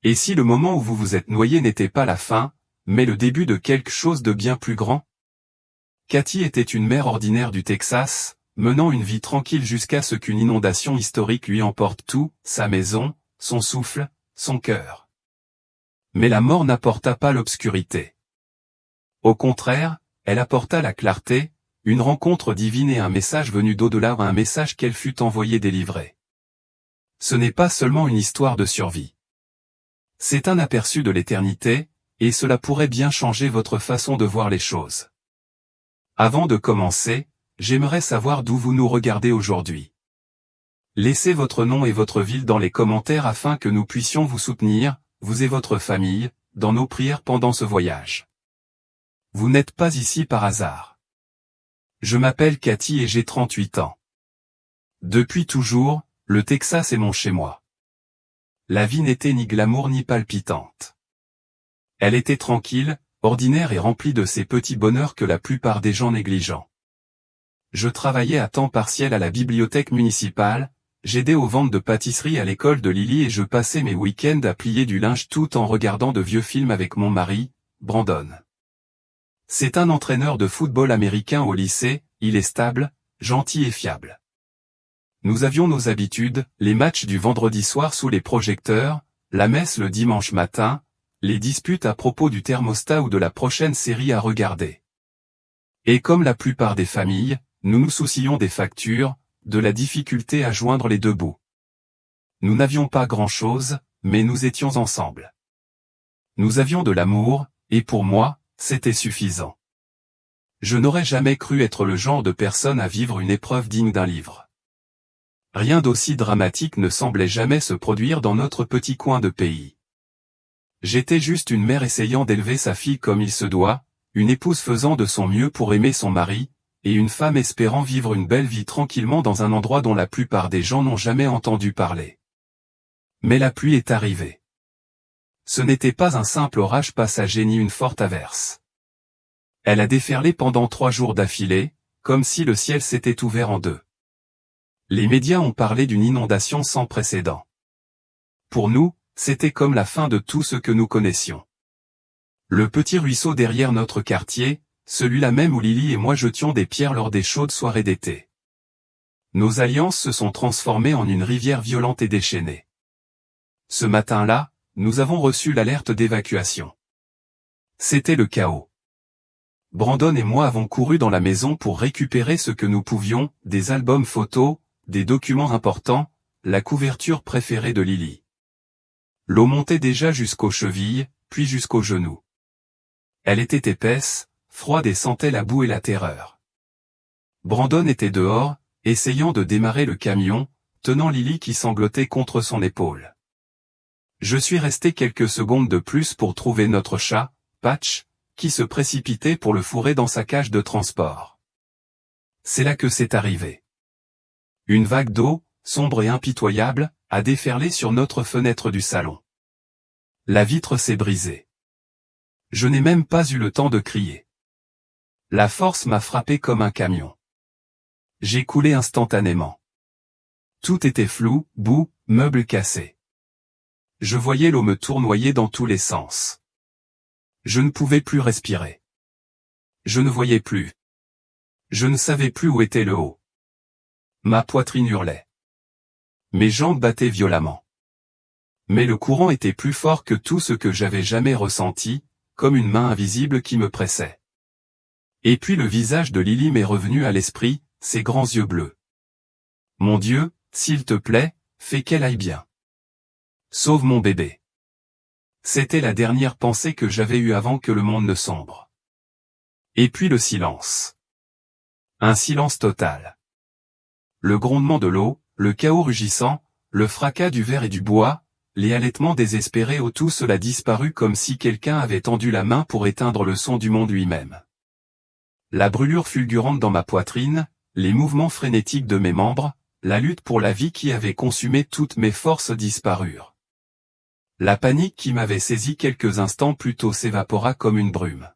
Et si le moment où vous vous êtes noyé n'était pas la fin, mais le début de quelque chose de bien plus grand? Cathy était une mère ordinaire du Texas, menant une vie tranquille jusqu'à ce qu'une inondation historique lui emporte tout, sa maison, son souffle, son cœur. Mais la mort n'apporta pas l'obscurité. Au contraire, elle apporta la clarté, une rencontre divine et un message venu d'au-delà, un message qu'elle fut envoyée délivrer. Ce n'est pas seulement une histoire de survie. C'est un aperçu de l'éternité, et cela pourrait bien changer votre façon de voir les choses. Avant de commencer, j'aimerais savoir d'où vous nous regardez aujourd'hui. Laissez votre nom et votre ville dans les commentaires afin que nous puissions vous soutenir, vous et votre famille, dans nos prières pendant ce voyage. Vous n'êtes pas ici par hasard. Je m'appelle Cathy et j'ai 38 ans. Depuis toujours, le Texas est mon chez-moi. La vie n'était ni glamour ni palpitante. Elle était tranquille, ordinaire et remplie de ces petits bonheurs que la plupart des gens négligent. Je travaillais à temps partiel à la bibliothèque municipale, j'aidais aux ventes de pâtisseries à l'école de Lily et je passais mes week-ends à plier du linge tout en regardant de vieux films avec mon mari, Brandon. C'est un entraîneur de football américain au lycée, il est stable, gentil et fiable. Nous avions nos habitudes, les matchs du vendredi soir sous les projecteurs, la messe le dimanche matin, les disputes à propos du thermostat ou de la prochaine série à regarder. Et comme la plupart des familles, nous nous soucions des factures, de la difficulté à joindre les deux bouts. Nous n'avions pas grand-chose, mais nous étions ensemble. Nous avions de l'amour, et pour moi, c'était suffisant. Je n'aurais jamais cru être le genre de personne à vivre une épreuve digne d'un livre. Rien d'aussi dramatique ne semblait jamais se produire dans notre petit coin de pays. J'étais juste une mère essayant d'élever sa fille comme il se doit, une épouse faisant de son mieux pour aimer son mari, et une femme espérant vivre une belle vie tranquillement dans un endroit dont la plupart des gens n'ont jamais entendu parler. Mais la pluie est arrivée. Ce n'était pas un simple orage passager ni une forte averse. Elle a déferlé pendant 3 jours d'affilée, comme si le ciel s'était ouvert en deux. Les médias ont parlé d'une inondation sans précédent. Pour nous, c'était comme la fin de tout ce que nous connaissions. Le petit ruisseau derrière notre quartier, celui-là même où Lily et moi jetions des pierres lors des chaudes soirées d'été. Nos alliances se sont transformées en une rivière violente et déchaînée. Ce matin-là, nous avons reçu l'alerte d'évacuation. C'était le chaos. Brandon et moi avons couru dans la maison pour récupérer ce que nous pouvions, des albums photos, des documents importants, la couverture préférée de Lily. L'eau montait déjà jusqu'aux chevilles, puis jusqu'aux genoux. Elle était épaisse, froide et sentait la boue et la terreur. Brandon était dehors, essayant de démarrer le camion, tenant Lily qui sanglotait contre son épaule. Je suis resté quelques secondes de plus pour trouver notre chat, Patch, qui se précipitait pour le fourrer dans sa cage de transport. C'est là que c'est arrivé. Une vague d'eau, sombre et impitoyable, a déferlé sur notre fenêtre du salon. La vitre s'est brisée. Je n'ai même pas eu le temps de crier. La force m'a frappé comme un camion. J'ai coulé instantanément. Tout était flou, boue, meubles cassés. Je voyais l'eau me tournoyer dans tous les sens. Je ne pouvais plus respirer. Je ne voyais plus. Je ne savais plus où était le haut. Ma poitrine hurlait. Mes jambes battaient violemment. Mais le courant était plus fort que tout ce que j'avais jamais ressenti, comme une main invisible qui me pressait. Et puis le visage de Lily m'est revenu à l'esprit, ses grands yeux bleus. Mon Dieu, s'il te plaît, fais qu'elle aille bien. Sauve mon bébé. C'était la dernière pensée que j'avais eue avant que le monde ne sombre. Et puis le silence. Un silence total. Le grondement de l'eau, le chaos rugissant, le fracas du verre et du bois, les halètements désespérés, tout cela disparut comme si quelqu'un avait tendu la main pour éteindre le son du monde lui-même. La brûlure fulgurante dans ma poitrine, les mouvements frénétiques de mes membres, la lutte pour la vie qui avait consumé toutes mes forces disparurent. La panique qui m'avait saisi quelques instants plus tôt s'évapora comme une brume.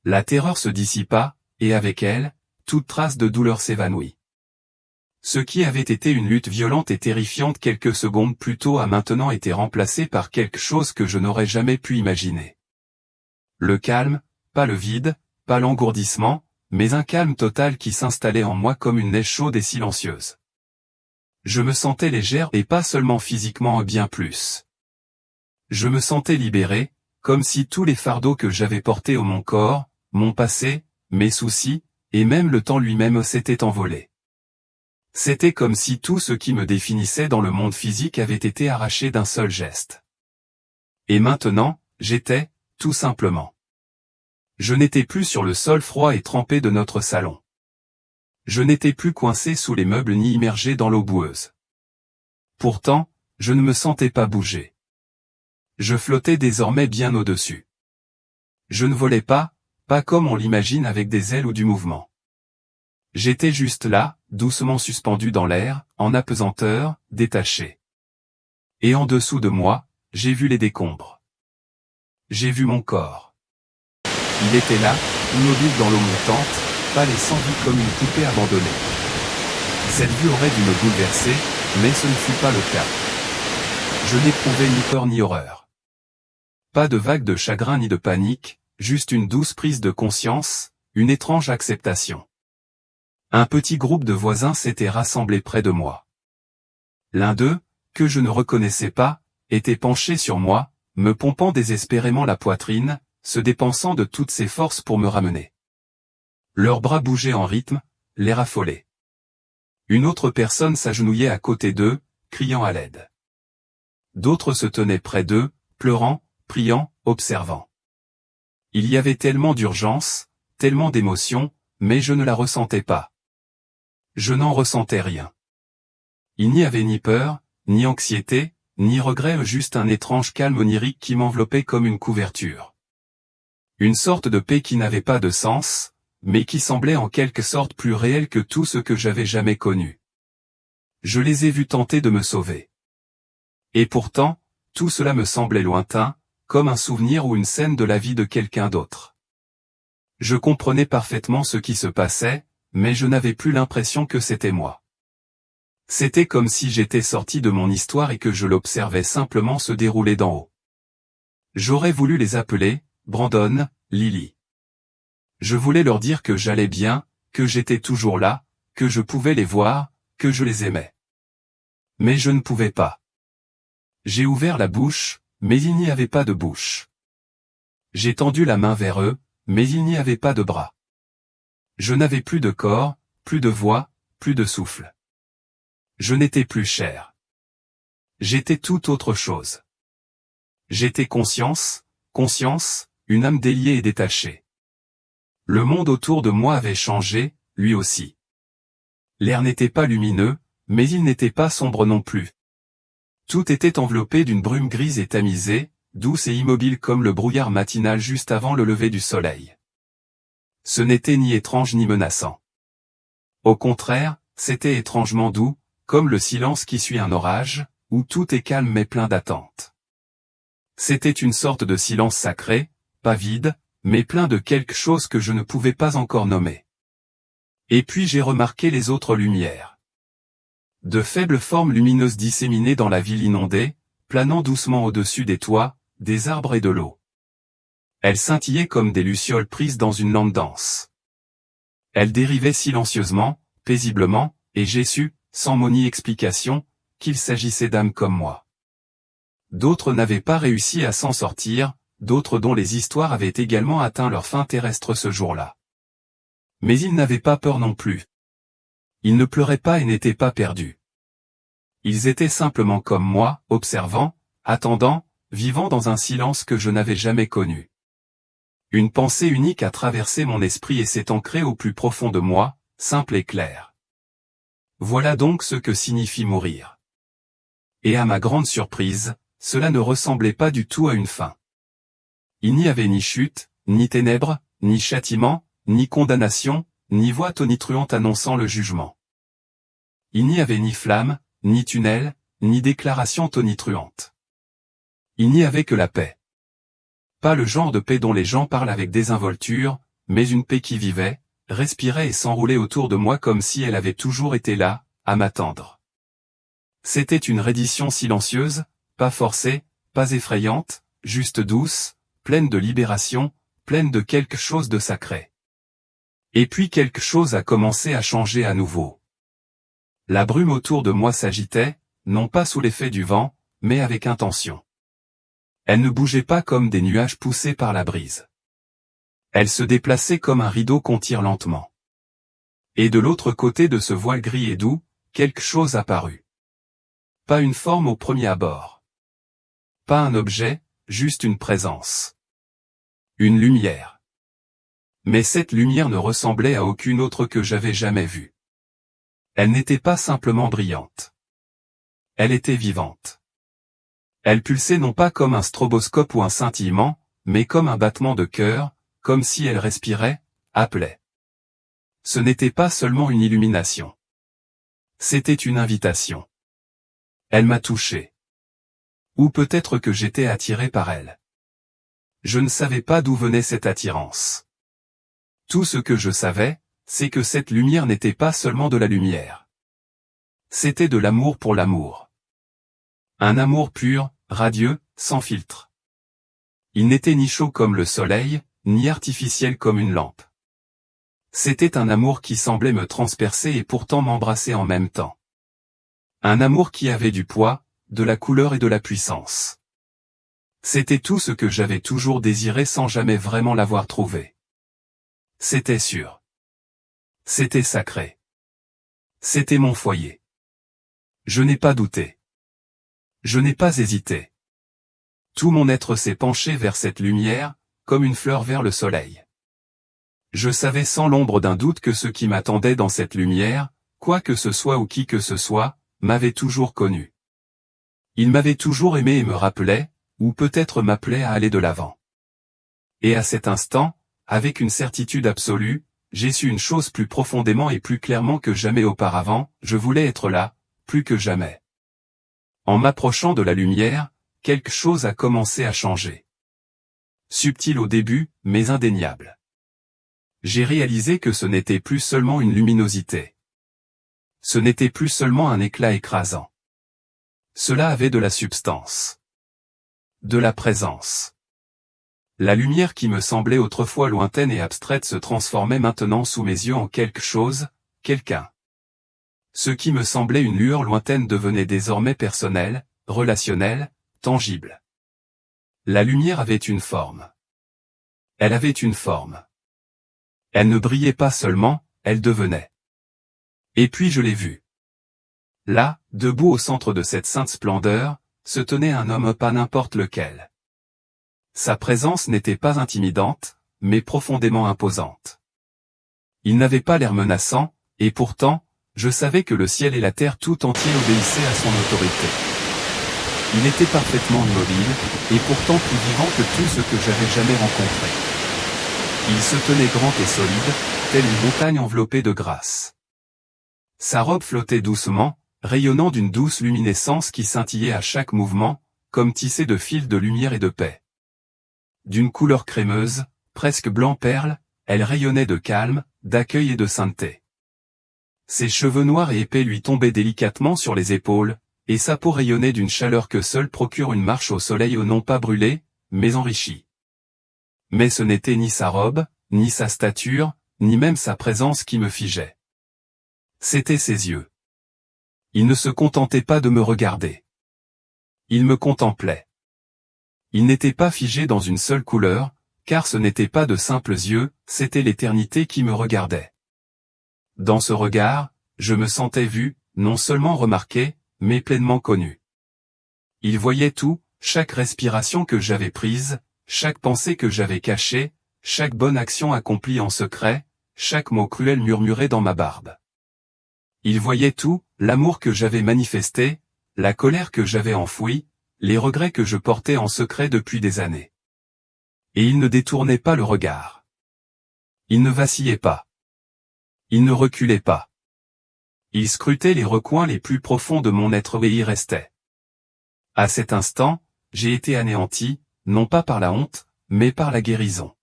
La terreur se dissipa, et avec elle, toute trace de douleur s'évanouit. Ce qui avait été une lutte violente et terrifiante quelques secondes plus tôt a maintenant été remplacé par quelque chose que je n'aurais jamais pu imaginer. Le calme, pas le vide, pas l'engourdissement, mais un calme total qui s'installait en moi comme une neige chaude et silencieuse. Je me sentais légère et pas seulement physiquement bien plus. Je me sentais libéré, comme si tous les fardeaux que j'avais portés au mon corps, mon passé, mes soucis, et même le temps lui-même s'étaient envolés. C'était comme si tout ce qui me définissait dans le monde physique avait été arraché d'un seul geste. Et maintenant, j'étais, tout simplement. Je n'étais plus sur le sol froid et trempé de notre salon. Je n'étais plus coincé sous les meubles ni immergé dans l'eau boueuse. Pourtant, je ne me sentais pas bouger. Je flottais désormais bien au-dessus. Je ne volais pas comme on l'imagine avec des ailes ou du mouvement. J'étais juste là, doucement suspendu dans l'air, en apesanteur, détaché. Et en dessous de moi, j'ai vu les décombres. J'ai vu mon corps. Il était là, immobile dans l'eau montante, pâle et sans vie comme une poupée abandonnée. Cette vue aurait dû me bouleverser, mais ce ne fut pas le cas. Je n'éprouvais ni peur ni horreur. Pas de vague de chagrin ni de panique, juste une douce prise de conscience, une étrange acceptation. Un petit groupe de voisins s'était rassemblé près de moi. L'un d'eux, que je ne reconnaissais pas, était penché sur moi, me pompant désespérément la poitrine, se dépensant de toutes ses forces pour me ramener. Leurs bras bougeaient en rythme, l'air affolé. Une autre personne s'agenouillait à côté d'eux, criant à l'aide. D'autres se tenaient près d'eux, pleurant, priant, observant. Il y avait tellement d'urgence, tellement d'émotion, mais je ne la ressentais pas. Je n'en ressentais rien. Il n'y avait ni peur, ni anxiété, ni regret, juste un étrange calme onirique qui m'enveloppait comme une couverture. Une sorte de paix qui n'avait pas de sens, mais qui semblait en quelque sorte plus réelle que tout ce que j'avais jamais connu. Je les ai vus tenter de me sauver. Et pourtant, tout cela me semblait lointain, comme un souvenir ou une scène de la vie de quelqu'un d'autre. Je comprenais parfaitement ce qui se passait, mais je n'avais plus l'impression que c'était moi. C'était comme si j'étais sorti de mon histoire et que je l'observais simplement se dérouler d'en haut. J'aurais voulu les appeler, Brandon, Lily. Je voulais leur dire que j'allais bien, que j'étais toujours là, que je pouvais les voir, que je les aimais. Mais je ne pouvais pas. J'ai ouvert la bouche, mais il n'y avait pas de bouche. J'ai tendu la main vers eux, mais il n'y avait pas de bras. Je n'avais plus de corps, plus de voix, plus de souffle. Je n'étais plus chair. J'étais tout autre chose. J'étais conscience, une âme déliée et détachée. Le monde autour de moi avait changé, lui aussi. L'air n'était pas lumineux, mais il n'était pas sombre non plus. Tout était enveloppé d'une brume grise et tamisée, douce et immobile comme le brouillard matinal juste avant le lever du soleil. Ce n'était ni étrange ni menaçant. Au contraire, c'était étrangement doux, comme le silence qui suit un orage, où tout est calme mais plein d'attente. C'était une sorte de silence sacré, pas vide, mais plein de quelque chose que je ne pouvais pas encore nommer. Et puis j'ai remarqué les autres lumières. De faibles formes lumineuses disséminées dans la ville inondée, planant doucement au-dessus des toits, des arbres et de l'eau. Elles scintillaient comme des lucioles prises dans une lampe dense. Elles dérivaient silencieusement, paisiblement, et j'ai su, sans mot ni explication, qu'il s'agissait d'âmes comme moi. D'autres n'avaient pas réussi à s'en sortir, d'autres dont les histoires avaient également atteint leur fin terrestre ce jour-là. Mais ils n'avaient pas peur non plus. Ils ne pleuraient pas et n'étaient pas perdus. Ils étaient simplement comme moi, observant, attendant, vivant dans un silence que je n'avais jamais connu. Une pensée unique a traversé mon esprit et s'est ancrée au plus profond de moi, simple et claire. Voilà donc ce que signifie mourir. Et à ma grande surprise, cela ne ressemblait pas du tout à une fin. Il n'y avait ni chute, ni ténèbres, ni châtiment, ni condamnation, ni voix tonitruante annonçant le jugement. Il n'y avait ni flamme, ni tunnel, ni déclaration tonitruante. Il n'y avait que la paix. Pas le genre de paix dont les gens parlent avec désinvolture, mais une paix qui vivait, respirait et s'enroulait autour de moi comme si elle avait toujours été là, à m'attendre. C'était une reddition silencieuse, pas forcée, pas effrayante, juste douce, pleine de libération, pleine de quelque chose de sacré. Et puis quelque chose a commencé à changer à nouveau. La brume autour de moi s'agitait, non pas sous l'effet du vent, mais avec intention. Elle ne bougeait pas comme des nuages poussés par la brise. Elle se déplaçait comme un rideau qu'on tire lentement. Et de l'autre côté de ce voile gris et doux, quelque chose apparut. Pas une forme au premier abord. Pas un objet, juste une présence. Une lumière. Mais cette lumière ne ressemblait à aucune autre que j'avais jamais vue. Elle n'était pas simplement brillante. Elle était vivante. Elle pulsait non pas comme un stroboscope ou un scintillement, mais comme un battement de cœur, comme si elle respirait, appelait. Ce n'était pas seulement une illumination. C'était une invitation. Elle m'a touché. Ou peut-être que j'étais attiré par elle. Je ne savais pas d'où venait cette attirance. Tout ce que je savais, c'est que cette lumière n'était pas seulement de la lumière. C'était de l'amour pour l'amour. Un amour pur, radieux, sans filtre. Il n'était ni chaud comme le soleil, ni artificiel comme une lampe. C'était un amour qui semblait me transpercer et pourtant m'embrasser en même temps. Un amour qui avait du poids, de la couleur et de la puissance. C'était tout ce que j'avais toujours désiré sans jamais vraiment l'avoir trouvé. C'était sûr. C'était sacré. C'était mon foyer. Je n'ai pas douté. Je n'ai pas hésité. Tout mon être s'est penché vers cette lumière, comme une fleur vers le soleil. Je savais sans l'ombre d'un doute que ce qui m'attendait dans cette lumière, quoi que ce soit ou qui que ce soit, m'avait toujours connu. Il m'avait toujours aimé et me rappelait, ou peut-être m'appelait à aller de l'avant. Et à cet instant, avec une certitude absolue, j'ai su une chose plus profondément et plus clairement que jamais auparavant, je voulais être là, plus que jamais. En m'approchant de la lumière, quelque chose a commencé à changer. Subtil au début, mais indéniable. J'ai réalisé que ce n'était plus seulement une luminosité. Ce n'était plus seulement un éclat écrasant. Cela avait de la substance. De la présence. La lumière qui me semblait autrefois lointaine et abstraite se transformait maintenant sous mes yeux en quelque chose, quelqu'un. Ce qui me semblait une lueur lointaine devenait désormais personnel, relationnel, tangible. La lumière avait une forme. Elle avait une forme. Elle ne brillait pas seulement, elle devenait. Et puis je l'ai vue. Là, debout au centre de cette sainte splendeur, se tenait un homme pas n'importe lequel. Sa présence n'était pas intimidante, mais profondément imposante. Il n'avait pas l'air menaçant, et pourtant, je savais que le ciel et la terre tout entier obéissaient à son autorité. Il était parfaitement immobile, et pourtant plus vivant que tout ce que j'avais jamais rencontré. Il se tenait grand et solide, telle une montagne enveloppée de grâce. Sa robe flottait doucement, rayonnant d'une douce luminescence qui scintillait à chaque mouvement, comme tissée de fils de lumière et de paix. D'une couleur crémeuse, presque blanc-perle, elle rayonnait de calme, d'accueil et de sainteté. Ses cheveux noirs et épais lui tombaient délicatement sur les épaules, et sa peau rayonnait d'une chaleur que seule procure une marche au soleil non pas brûlée, mais enrichie. Mais ce n'était ni sa robe, ni sa stature, ni même sa présence qui me figeait. C'étaient ses yeux. Il ne se contentait pas de me regarder. Il me contemplait. Il n'était pas figé dans une seule couleur, car ce n'étaient pas de simples yeux, c'était l'éternité qui me regardait. Dans ce regard, je me sentais vu, non seulement remarqué, mais pleinement connu. Il voyait tout, chaque respiration que j'avais prise, chaque pensée que j'avais cachée, chaque bonne action accomplie en secret, chaque mot cruel murmuré dans ma barbe. Il voyait tout, l'amour que j'avais manifesté, la colère que j'avais enfouie, les regrets que je portais en secret depuis des années. Et il ne détournait pas le regard. Il ne vacillait pas. Il ne reculait pas. Il scrutait les recoins les plus profonds de mon être et y restait. À cet instant, j'ai été anéanti, non pas par la honte, mais par la guérison.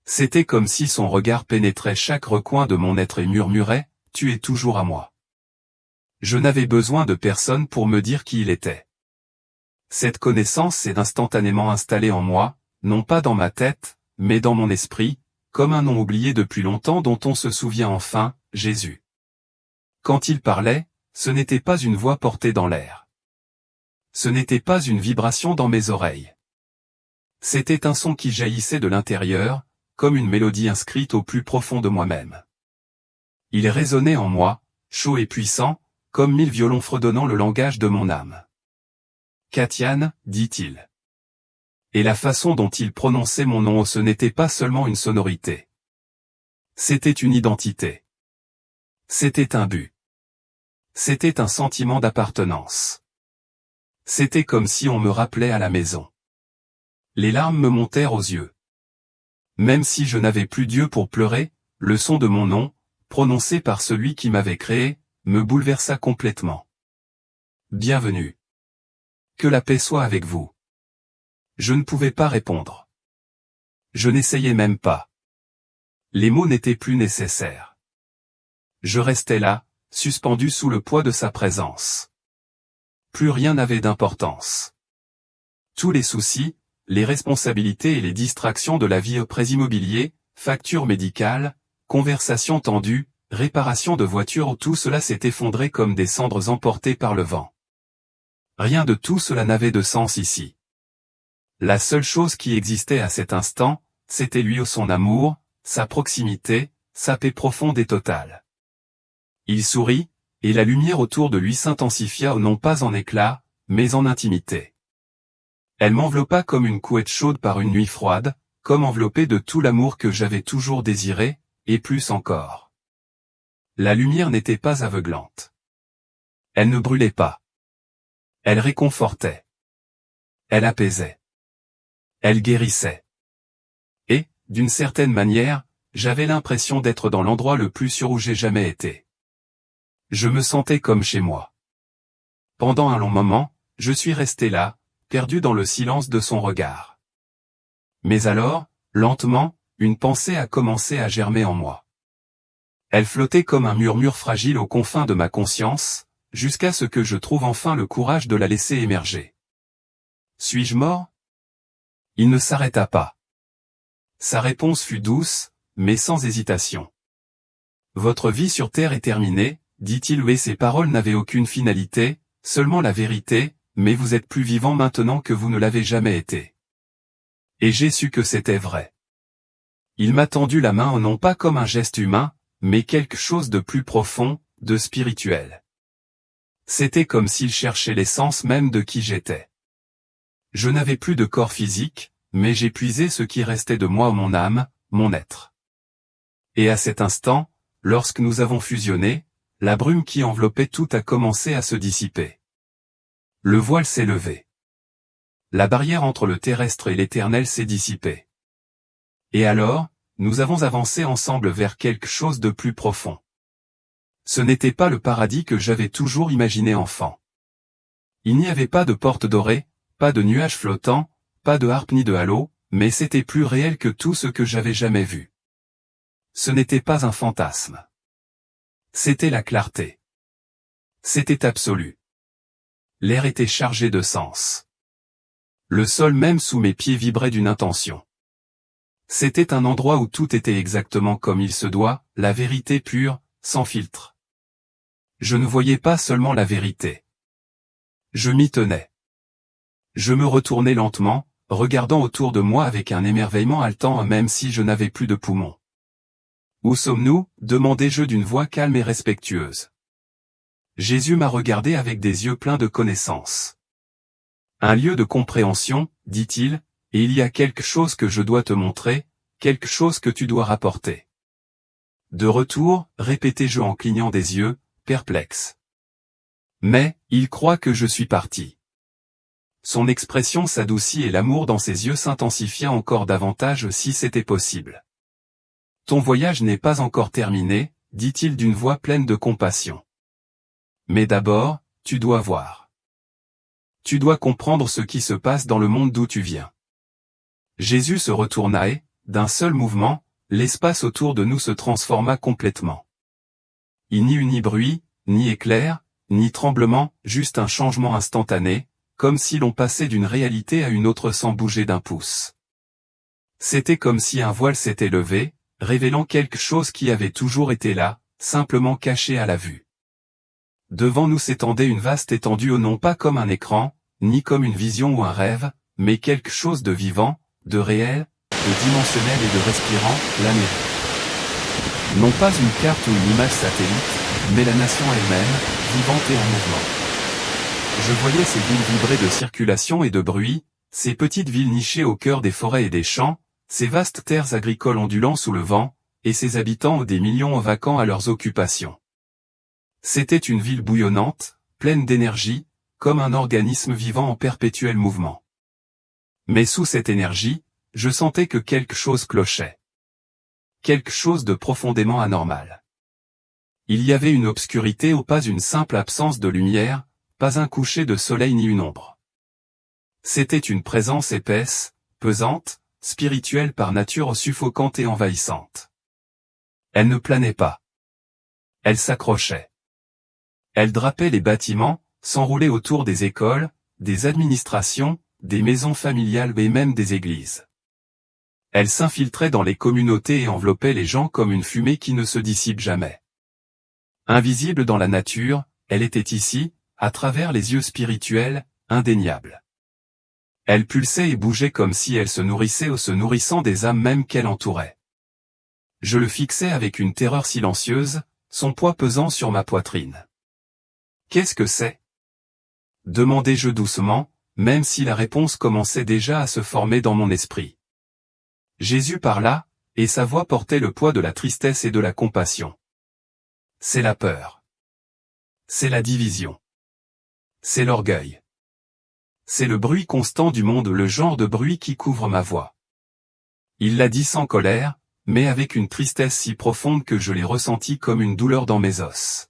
C'était comme si son regard pénétrait chaque recoin de mon être et murmurait, « Tu es toujours à moi. Je n'avais besoin de personne pour me dire qui il était. Cette connaissance s'est instantanément installée en moi, non pas dans ma tête, mais dans mon esprit, comme un nom oublié depuis longtemps dont on se souvient enfin, Jésus. Quand il parlait, ce n'était pas une voix portée dans l'air. Ce n'était pas une vibration dans mes oreilles. C'était un son qui jaillissait de l'intérieur, comme une mélodie inscrite au plus profond de moi-même. Il résonnait en moi, chaud et puissant, comme 1000 violons fredonnant le langage de mon âme. Katian, dit-il. Et la façon dont il prononçait mon nom, ce n'était pas seulement une sonorité. C'était une identité. C'était un but. C'était un sentiment d'appartenance. C'était comme si on me rappelait à la maison. Les larmes me montèrent aux yeux. Même si je n'avais plus Dieu pour pleurer, le son de mon nom, prononcé par celui qui m'avait créé, me bouleversa complètement. Bienvenue. Que la paix soit avec vous. Je ne pouvais pas répondre. Je n'essayais même pas. Les mots n'étaient plus nécessaires. Je restais là, suspendu sous le poids de sa présence. Plus rien n'avait d'importance. Tous les soucis, les responsabilités et les distractions de la vie, prêts immobiliers, factures médicales, conversations tendues, réparation de voitures, tout cela s'est effondré comme des cendres emportées par le vent. Rien de tout cela n'avait de sens ici. La seule chose qui existait à cet instant, c'était lui, son amour, sa proximité, sa paix profonde et totale. Il sourit, et la lumière autour de lui s'intensifia non pas en éclat, mais en intimité. Elle m'enveloppa comme une couette chaude par une nuit froide, comme enveloppée de tout l'amour que j'avais toujours désiré, et plus encore. La lumière n'était pas aveuglante. Elle ne brûlait pas. Elle réconfortait. Elle apaisait. Elle guérissait. Et, d'une certaine manière, j'avais l'impression d'être dans l'endroit le plus sûr où j'ai jamais été. Je me sentais comme chez moi. Pendant un long moment, je suis resté là, perdu dans le silence de son regard. Mais alors, lentement, une pensée a commencé à germer en moi. Elle flottait comme un murmure fragile aux confins de ma conscience, jusqu'à ce que je trouve enfin le courage de la laisser émerger. Suis-je mort ? Il ne s'arrêta pas. Sa réponse fut douce, mais sans hésitation. Votre vie sur terre est terminée, dit-il, et ses paroles n'avaient aucune finalité, seulement la vérité, mais vous êtes plus vivant maintenant que vous ne l'avez jamais été. Et j'ai su que c'était vrai. Il m'a tendu la main non pas comme un geste humain, mais quelque chose de plus profond, de spirituel. C'était comme s'il cherchait l'essence même de qui j'étais. Je n'avais plus de corps physique, mais j'ai puisé ce qui restait de moi, mon âme, mon être. Et à cet instant, lorsque nous avons fusionné, la brume qui enveloppait tout a commencé à se dissiper. Le voile s'est levé. La barrière entre le terrestre et l'éternel s'est dissipée. Et alors, nous avons avancé ensemble vers quelque chose de plus profond. Ce n'était pas le paradis que j'avais toujours imaginé enfant. Il n'y avait pas de porte dorée, pas de nuages flottants, pas de harpe ni de halo, mais c'était plus réel que tout ce que j'avais jamais vu. Ce n'était pas un fantasme. C'était la clarté. C'était absolu. L'air était chargé de sens. Le sol même sous mes pieds vibrait d'une intention. C'était un endroit où tout était exactement comme il se doit, la vérité pure, sans filtre. Je ne voyais pas seulement la vérité. Je m'y tenais. Je me retournais lentement, regardant autour de moi avec un émerveillement haletant même si je n'avais plus de poumons. Où sommes-nous ? demandai-je d'une voix calme et respectueuse. Jésus m'a regardé avec des yeux pleins de connaissance. Un lieu de compréhension, dit-il, et il y a quelque chose que je dois te montrer, quelque chose que tu dois rapporter. De retour, répétai-je en clignant des yeux, perplexe. Mais, il croit que je suis parti. Son expression s'adoucit et l'amour dans ses yeux s'intensifia encore davantage si c'était possible. Ton voyage n'est pas encore terminé, dit-il d'une voix pleine de compassion. Mais d'abord, tu dois voir. Tu dois comprendre ce qui se passe dans le monde d'où tu viens. Jésus se retourna et, d'un seul mouvement, l'espace autour de nous se transforma complètement. Il n'y eut ni bruit, ni éclair, ni tremblement, juste un changement instantané, comme si l'on passait d'une réalité à une autre sans bouger d'un pouce. C'était comme si un voile s'était levé, révélant quelque chose qui avait toujours été là, simplement caché à la vue. Devant nous s'étendait une vaste étendue non pas comme un écran, ni comme une vision ou un rêve, mais quelque chose de vivant, de réel, de dimensionnel et de respirant, l'Amérique. Non pas une carte ou une image satellite, mais la nation elle-même, vivante et en mouvement. Je voyais ces villes vibrées de circulation et de bruit, ces petites villes nichées au cœur des forêts et des champs, ces vastes terres agricoles ondulant sous le vent, et ses habitants des millions vacants à leurs occupations. C'était une ville bouillonnante, pleine d'énergie, comme un organisme vivant en perpétuel mouvement. Mais sous cette énergie, je sentais que quelque chose clochait. Quelque chose de profondément anormal. Il y avait une obscurité ou pas une simple absence de lumière, pas un coucher de soleil ni une ombre. C'était une présence épaisse, pesante, spirituelle par nature suffocante et envahissante. Elle ne planait pas. Elle s'accrochait. Elle drapait les bâtiments, s'enroulait autour des écoles, des administrations, des maisons familiales et même des églises. Elle s'infiltrait dans les communautés et enveloppait les gens comme une fumée qui ne se dissipe jamais. Invisible dans la nature, elle était ici, à travers les yeux spirituels, indéniable. Elle pulsait et bougeait comme si elle se nourrissait ou se nourrissant des âmes mêmes qu'elle entourait. Je le fixais avec une terreur silencieuse, son poids pesant sur ma poitrine. Qu'est-ce que c'est ? Demandai-je doucement, même si la réponse commençait déjà à se former dans mon esprit. Jésus parla, et sa voix portait le poids de la tristesse et de la compassion. C'est la peur. C'est la division. C'est l'orgueil. C'est le bruit constant du monde, le genre de bruit qui couvre ma voix. Il l'a dit sans colère, mais avec une tristesse si profonde que je l'ai ressentie comme une douleur dans mes os.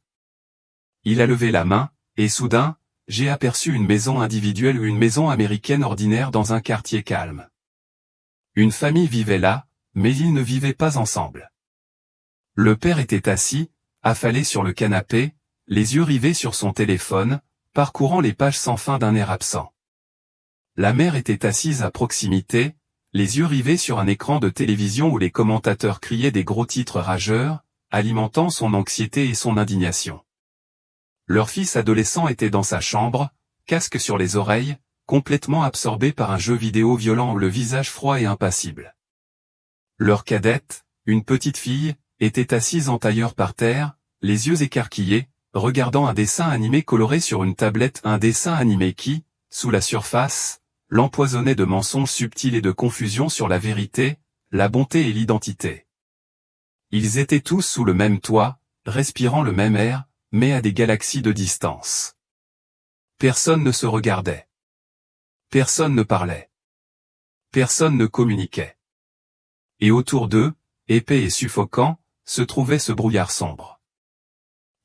Il a levé la main, et soudain, j'ai aperçu une maison individuelle ou une maison américaine ordinaire dans un quartier calme. Une famille vivait là, mais ils ne vivaient pas ensemble. Le père était assis, affalé sur le canapé, les yeux rivés sur son téléphone, parcourant les pages sans fin d'un air absent. La mère était assise à proximité, les yeux rivés sur un écran de télévision où les commentateurs criaient des gros titres rageurs, alimentant son anxiété et son indignation. Leur fils adolescent était dans sa chambre, casque sur les oreilles, complètement absorbé par un jeu vidéo violent, le visage froid et impassible. Leur cadette, une petite fille, était assise en tailleur par terre, les yeux écarquillés, regardant un dessin animé coloré sur une tablette, un dessin animé qui, sous la surface, l'empoisonnait de mensonges subtils et de confusion sur la vérité, la bonté et l'identité. Ils étaient tous sous le même toit, respirant le même air, mais à des galaxies de distance. Personne ne se regardait. Personne ne parlait. Personne ne communiquait. Et autour d'eux, épais et suffocant, se trouvait ce brouillard sombre.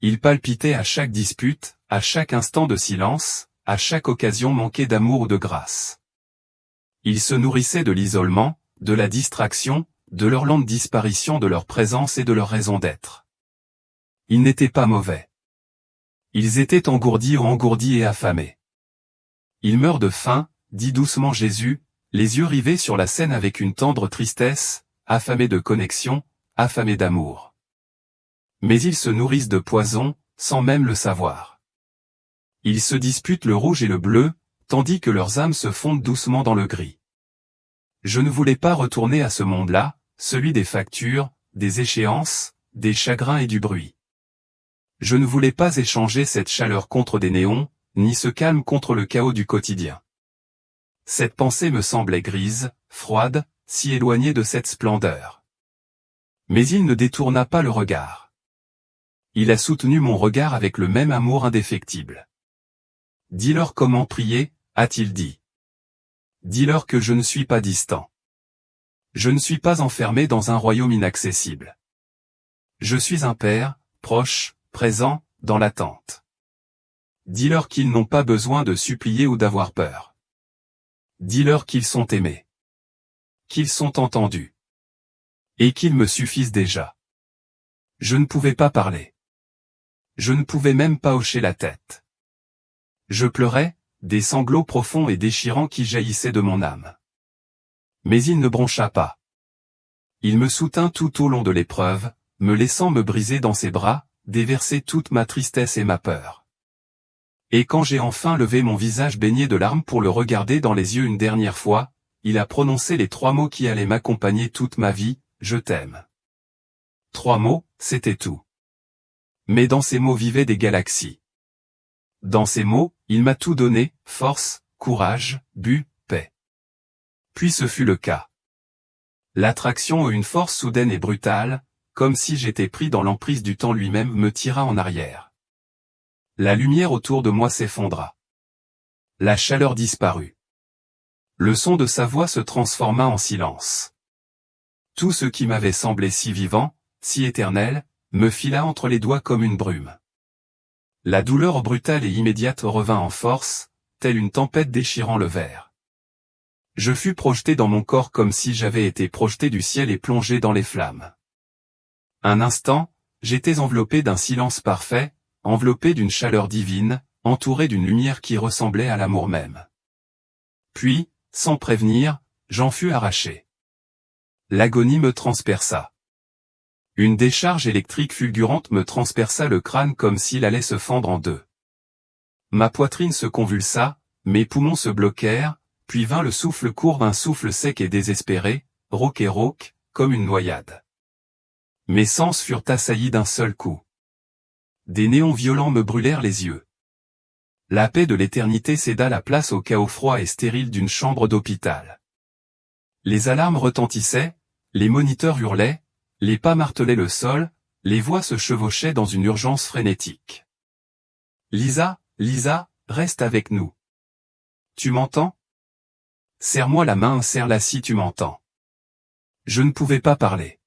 Il palpitait à chaque dispute, à chaque instant de silence, à chaque occasion manquée d'amour ou de grâce. Il se nourrissait de l'isolement, de la distraction, de leur lente disparition, de leur présence et de leur raison d'être. Ils n'étaient pas mauvais. Ils étaient engourdis et affamés. Ils meurent de faim, dit doucement Jésus, les yeux rivés sur la scène avec une tendre tristesse, affamés de connexion, affamés d'amour. Mais ils se nourrissent de poison, sans même le savoir. Ils se disputent le rouge et le bleu, tandis que leurs âmes se fondent doucement dans le gris. Je ne voulais pas retourner à ce monde-là, celui des factures, des échéances, des chagrins et du bruit. Je ne voulais pas échanger cette chaleur contre des néons, ni ce calme contre le chaos du quotidien. Cette pensée me semblait grise, froide, si éloignée de cette splendeur. Mais il ne détourna pas le regard. Il a soutenu mon regard avec le même amour indéfectible. Dis-leur comment prier, a-t-il dit. Dis-leur que je ne suis pas distant. Je ne suis pas enfermé dans un royaume inaccessible. Je suis un père, proche, présent, dans l'attente. Dis-leur qu'ils n'ont pas besoin de supplier ou d'avoir peur. Dis-leur qu'ils sont aimés. Qu'ils sont entendus. Et qu'ils me suffisent déjà. Je ne pouvais pas parler. Je ne pouvais même pas hocher la tête. Je pleurais, des sanglots profonds et déchirants qui jaillissaient de mon âme. Mais il ne broncha pas. Il me soutint tout au long de l'épreuve, me laissant me briser dans ses bras, déverser toute ma tristesse et ma peur. Et quand j'ai enfin levé mon visage baigné de larmes pour le regarder dans les yeux une dernière fois, il a prononcé les 3 mots qui allaient m'accompagner toute ma vie, je t'aime. 3 mots, c'était tout. Mais dans ces mots vivaient des galaxies. Dans ces mots, il m'a tout donné, force, courage, but, paix. Puis ce fut le cas. L'attraction eut une force soudaine et brutale, comme si j'étais pris dans l'emprise du temps lui-même me tira en arrière. La lumière autour de moi s'effondra. La chaleur disparut. Le son de sa voix se transforma en silence. Tout ce qui m'avait semblé si vivant, si éternel, me fila entre les doigts comme une brume. La douleur brutale et immédiate revint en force, telle une tempête déchirant le verre. Je fus projeté dans mon corps comme si j'avais été projeté du ciel et plongé dans les flammes. Un instant, j'étais enveloppé d'un silence parfait, enveloppé d'une chaleur divine, entouré d'une lumière qui ressemblait à l'amour même. Puis, sans prévenir, j'en fus arraché. L'agonie me transperça. Une décharge électrique fulgurante me transperça le crâne comme s'il allait se fendre en deux. Ma poitrine se convulsa, mes poumons se bloquèrent, puis vint le souffle court, un souffle sec et désespéré, rauque et rauque, comme une noyade. Mes sens furent assaillis d'un seul coup. Des néons violents me brûlèrent les yeux. La paix de l'éternité céda la place au chaos froid et stérile d'une chambre d'hôpital. Les alarmes retentissaient, les moniteurs hurlaient, les pas martelaient le sol, les voix se chevauchaient dans une urgence frénétique. Lisa, Lisa, reste avec nous. Tu m'entends? Serre-moi la main, serre-la si tu m'entends. Je ne pouvais pas parler.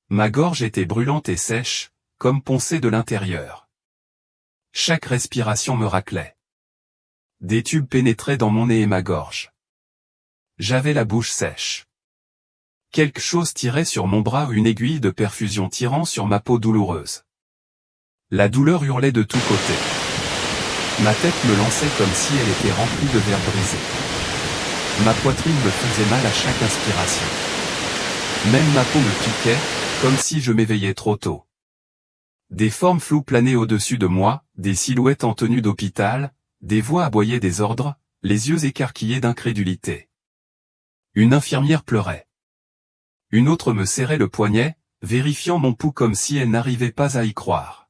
Ma gorge était brûlante et sèche, comme poncée de l'intérieur. Chaque respiration me raclait. Des tubes pénétraient dans mon nez et ma gorge. J'avais la bouche sèche. Quelque chose tirait sur mon bras, une aiguille de perfusion tirant sur ma peau douloureuse. La douleur hurlait de tous côtés. Ma tête me lançait comme si elle était remplie de verre brisé. Ma poitrine me faisait mal à chaque inspiration. Même ma peau me piquait, comme si je m'éveillais trop tôt. Des formes floues planaient au-dessus de moi, des silhouettes en tenue d'hôpital, des voix aboyaient des ordres, les yeux écarquillés d'incrédulité. Une infirmière pleurait. Une autre me serrait le poignet, vérifiant mon pouls comme si elle n'arrivait pas à y croire.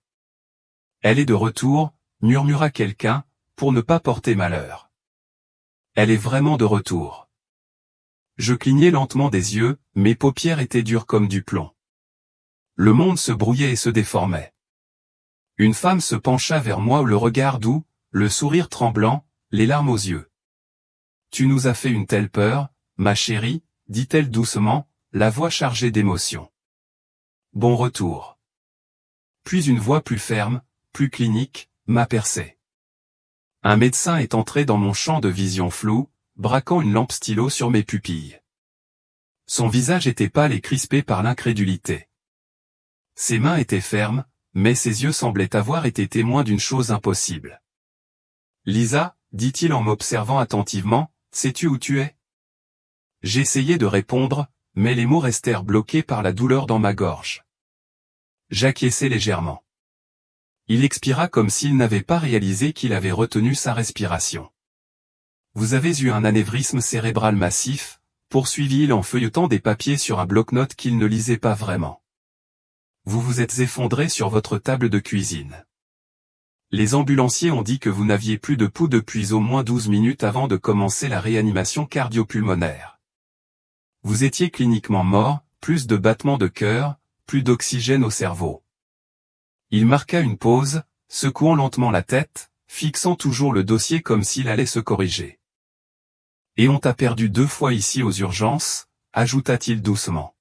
Elle est de retour, murmura quelqu'un, pour ne pas porter malheur. Elle est vraiment de retour. Je clignai lentement des yeux, mes paupières étaient dures comme du plomb. Le monde se brouillait et se déformait. Une femme se pencha vers moi, le regard doux, le sourire tremblant, les larmes aux yeux. Tu nous as fait une telle peur, ma chérie, dit-elle doucement, la voix chargée d'émotion. Bon retour. Puis une voix plus ferme, plus clinique, m'a percé. Un médecin est entré dans mon champ de vision floue, braquant une lampe stylo sur mes pupilles. Son visage était pâle et crispé par l'incrédulité. Ses mains étaient fermes, mais ses yeux semblaient avoir été témoins d'une chose impossible. Lisa, dit-il en m'observant attentivement, sais-tu où tu es? J'essayai de répondre, mais les mots restèrent bloqués par la douleur dans ma gorge. J'acquiesçai légèrement. Il expira comme s'il n'avait pas réalisé qu'il avait retenu sa respiration. Vous avez eu un anévrisme cérébral massif, poursuivit-il en feuilletant des papiers sur un bloc-notes qu'il ne lisait pas vraiment. Vous vous êtes effondré sur votre table de cuisine. Les ambulanciers ont dit que vous n'aviez plus de pouls depuis au moins 12 minutes avant de commencer la réanimation cardio-pulmonaire. Vous étiez cliniquement mort, plus de battements de cœur, plus d'oxygène au cerveau. Il marqua une pause, secouant lentement la tête, fixant toujours le dossier comme s'il allait se corriger. Et on t'a perdu 2 fois ici aux urgences, ajouta-t-il doucement.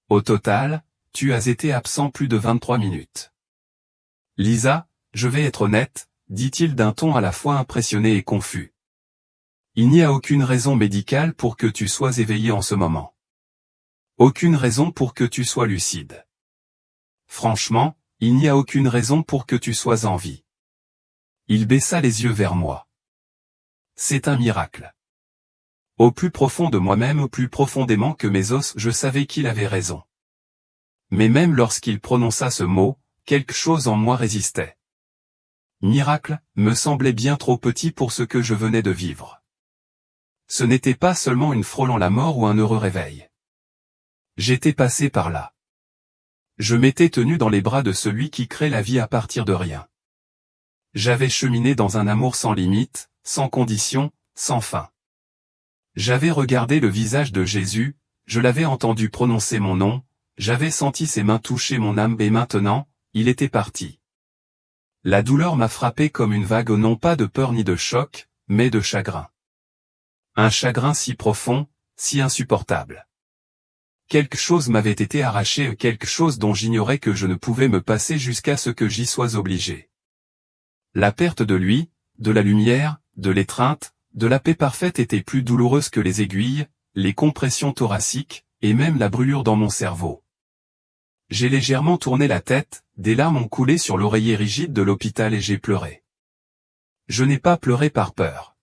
Au total, tu as été absent plus de 23 minutes. Lisa, je vais être honnête, dit-il d'un ton à la fois impressionné et confus. Il n'y a aucune raison médicale pour que tu sois éveillé en ce moment. Aucune raison pour que tu sois lucide. Franchement, il n'y a aucune raison pour que tu sois en vie. Il baissa les yeux vers moi. C'est un miracle. Au plus profond de moi-même, au plus profondément que mes os, je savais qu'il avait raison. Mais même lorsqu'il prononça ce mot, quelque chose en moi résistait. Miracle me semblait bien trop petit pour ce que je venais de vivre. Ce n'était pas seulement une frôlant la mort ou un heureux réveil. J'étais passé par là. Je m'étais tenu dans les bras de celui qui crée la vie à partir de rien. J'avais cheminé dans un amour sans limite, sans condition, sans fin. J'avais regardé le visage de Jésus, je l'avais entendu prononcer mon nom, j'avais senti ses mains toucher mon âme et maintenant, il était parti. La douleur m'a frappé comme une vague non pas de peur ni de choc, mais de chagrin. Un chagrin si profond, si insupportable. Quelque chose m'avait été arraché, quelque chose dont j'ignorais que je ne pouvais me passer jusqu'à ce que j'y sois obligé. La perte de lui, de la lumière, de l'étreinte, de la paix parfaite était plus douloureuse que les aiguilles, les compressions thoraciques, et même la brûlure dans mon cerveau. J'ai légèrement tourné la tête, des larmes ont coulé sur l'oreiller rigide de l'hôpital et j'ai pleuré. Je n'ai pas pleuré par peur.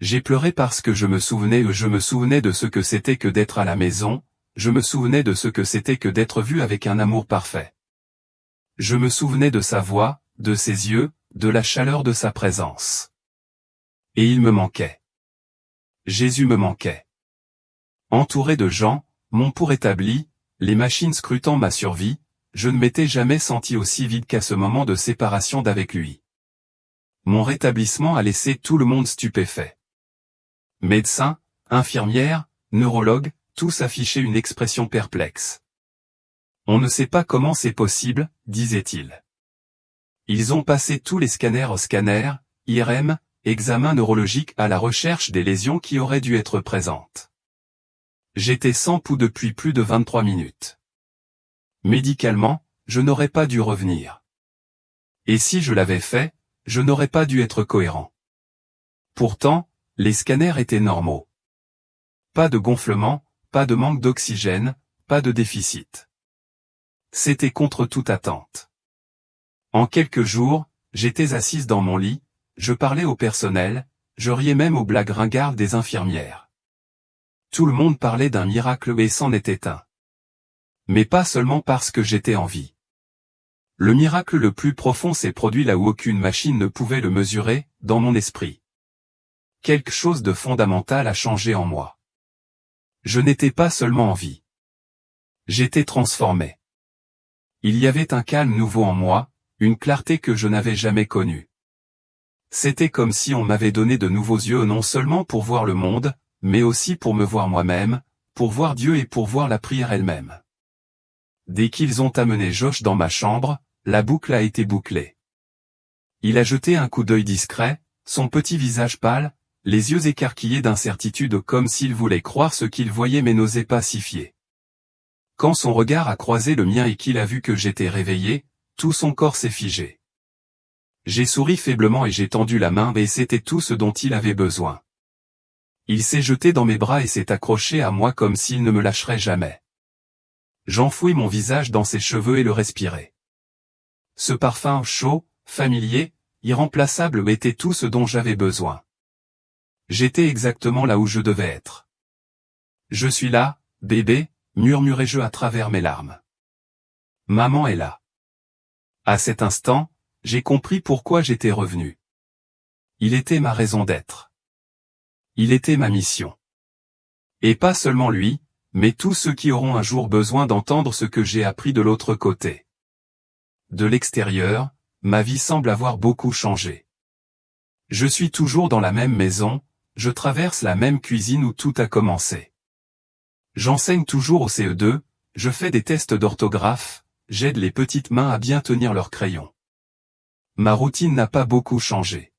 J'ai pleuré parce que je me souvenais de ce que c'était que d'être à la maison, je me souvenais de ce que c'était que d'être vu avec un amour parfait. Je me souvenais de sa voix, de ses yeux, de la chaleur de sa présence. Et il me manquait. Jésus me manquait. Entouré de gens, mon pour établi, les machines scrutant ma survie, je ne m'étais jamais senti aussi vide qu'à ce moment de séparation d'avec lui. Mon rétablissement a laissé tout le monde stupéfait. Médecins, infirmières, neurologues, tous affichaient une expression perplexe. On ne sait pas comment c'est possible, disait-il. Ils ont passé tous les scanners, IRM, examens neurologiques à la recherche des lésions qui auraient dû être présentes. J'étais sans pouls depuis plus de 23 minutes. Médicalement, je n'aurais pas dû revenir. Et si je l'avais fait, je n'aurais pas dû être cohérent. Pourtant, les scanners étaient normaux. Pas de gonflement, pas de manque d'oxygène, pas de déficit. C'était contre toute attente. En quelques jours, j'étais assise dans mon lit, je parlais au personnel, je riais même aux blagues ringardes des infirmières. Tout le monde parlait d'un miracle et c'en était un. Mais pas seulement parce que j'étais en vie. Le miracle le plus profond s'est produit là où aucune machine ne pouvait le mesurer, dans mon esprit. Quelque chose de fondamental a changé en moi. Je n'étais pas seulement en vie. J'étais transformé. Il y avait un calme nouveau en moi, une clarté que je n'avais jamais connue. C'était comme si on m'avait donné de nouveaux yeux non seulement pour voir le monde, mais aussi pour me voir moi-même, pour voir Dieu et pour voir la prière elle-même. Dès qu'ils ont amené Josh dans ma chambre, la boucle a été bouclée. Il a jeté un coup d'œil discret, son petit visage pâle, les yeux écarquillés d'incertitude comme s'il voulait croire ce qu'il voyait mais n'osait pas s'y fier. Quand son regard a croisé le mien et qu'il a vu que j'étais réveillé, tout son corps s'est figé. J'ai souri faiblement et j'ai tendu la main et c'était tout ce dont il avait besoin. Il s'est jeté dans mes bras et s'est accroché à moi comme s'il ne me lâcherait jamais. J'enfouis mon visage dans ses cheveux et le respirai. Ce parfum chaud, familier, irremplaçable était tout ce dont j'avais besoin. J'étais exactement là où je devais être. Je suis là, bébé, murmurai-je à travers mes larmes. Maman est là. À cet instant, j'ai compris pourquoi j'étais revenu. Il était ma raison d'être. Il était ma mission. Et pas seulement lui, mais tous ceux qui auront un jour besoin d'entendre ce que j'ai appris de l'autre côté. De l'extérieur, ma vie semble avoir beaucoup changé. Je suis toujours dans la même maison, je traverse la même cuisine où tout a commencé. J'enseigne toujours au CE2, je fais des tests d'orthographe, j'aide les petites mains à bien tenir leur crayon. Ma routine n'a pas beaucoup changé.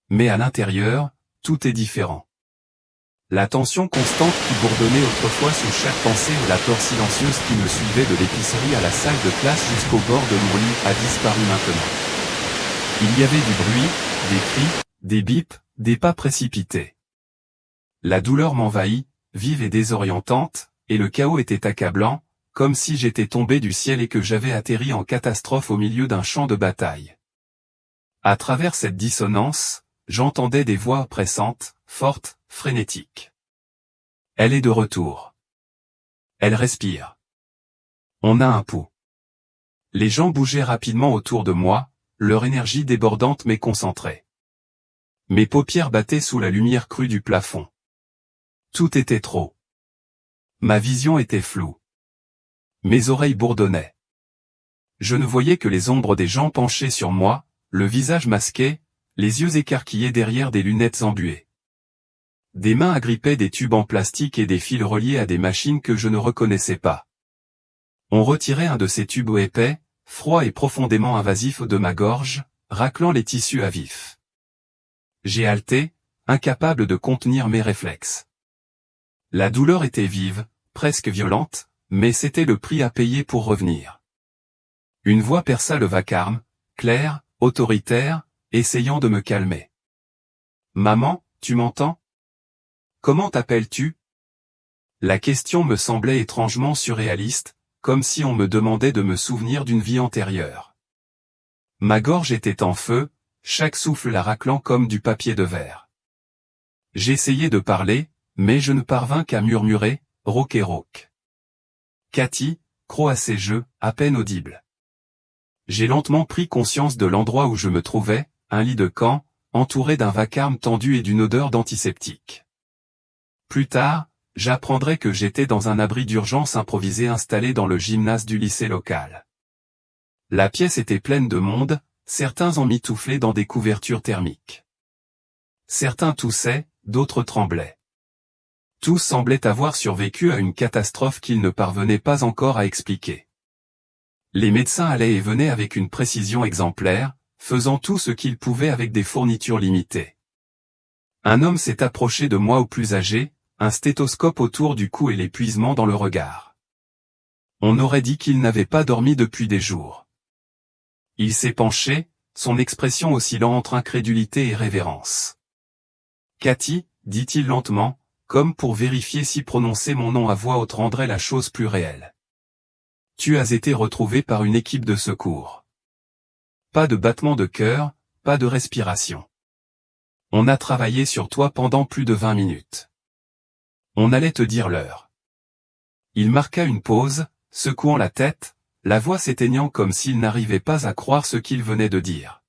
Mais à l'intérieur, tout est différent. La tension constante qui bourdonnait autrefois sous chaque pensée ou la peur silencieuse qui me suivait de l'épicerie à la salle de classe jusqu'au bord de mon lit a disparu maintenant. Il y avait du bruit, des cris, des bips, des pas précipités. La douleur m'envahit, vive et désorientante, et le chaos était accablant, comme si j'étais tombé du ciel et que j'avais atterri en catastrophe au milieu d'un champ de bataille. À travers cette dissonance, j'entendais des voix pressantes, fortes, frénétiques. Elle est de retour. Elle respire. On a un pouls. Les gens bougeaient rapidement autour de moi, leur énergie débordante mais concentrée. Mes paupières battaient sous la lumière crue du plafond. Tout était trop. Ma vision était floue. Mes oreilles bourdonnaient. Je ne voyais que les ombres des gens penchés sur moi, le visage masqué, les yeux écarquillés derrière des lunettes embuées. Des mains agrippaient des tubes en plastique et des fils reliés à des machines que je ne reconnaissais pas. On retirait un de ces tubes épais, froid et profondément invasif de ma gorge, raclant les tissus à vif. J'ai halté, incapable de contenir mes réflexes. La douleur était vive, presque violente, mais c'était le prix à payer pour revenir. Une voix perça le vacarme, claire, autoritaire, essayant de me calmer. « Maman, tu m'entends ? Comment t'appelles-tu » La question me semblait étrangement surréaliste, comme si on me demandait de me souvenir d'une vie antérieure. Ma gorge était en feu, chaque souffle la raclant comme du papier de verre. J'essayais de parler, mais je ne parvins qu'à murmurer, rauque et rauque. Cathy, croc à ses jeux, à peine audible. J'ai lentement pris conscience de l'endroit où je me trouvais, un lit de camp, entouré d'un vacarme tendu et d'une odeur d'antiseptique. Plus tard, j'apprendrai que j'étais dans un abri d'urgence improvisé installé dans le gymnase du lycée local. La pièce était pleine de monde, certains emmitouflés dans des couvertures thermiques. Certains toussaient, d'autres tremblaient. Tous semblaient avoir survécu à une catastrophe qu'ils ne parvenaient pas encore à expliquer. Les médecins allaient et venaient avec une précision exemplaire, faisant tout ce qu'ils pouvaient avec des fournitures limitées. Un homme s'est approché de moi au plus âgé, un stéthoscope autour du cou et l'épuisement dans le regard. On aurait dit qu'il n'avait pas dormi depuis des jours. Il s'est penché, son expression oscillant entre incrédulité et révérence. « Cathy, dit-il lentement, comme pour vérifier si prononcer mon nom à voix haute rendrait la chose plus réelle. Tu as été retrouvée par une équipe de secours. Pas de battement de cœur, pas de respiration. On a travaillé sur toi pendant plus de 20 minutes. On allait te dire l'heure. » Il marqua une pause, secouant la tête, la voix s'éteignant comme s'il n'arrivait pas à croire ce qu'il venait de dire.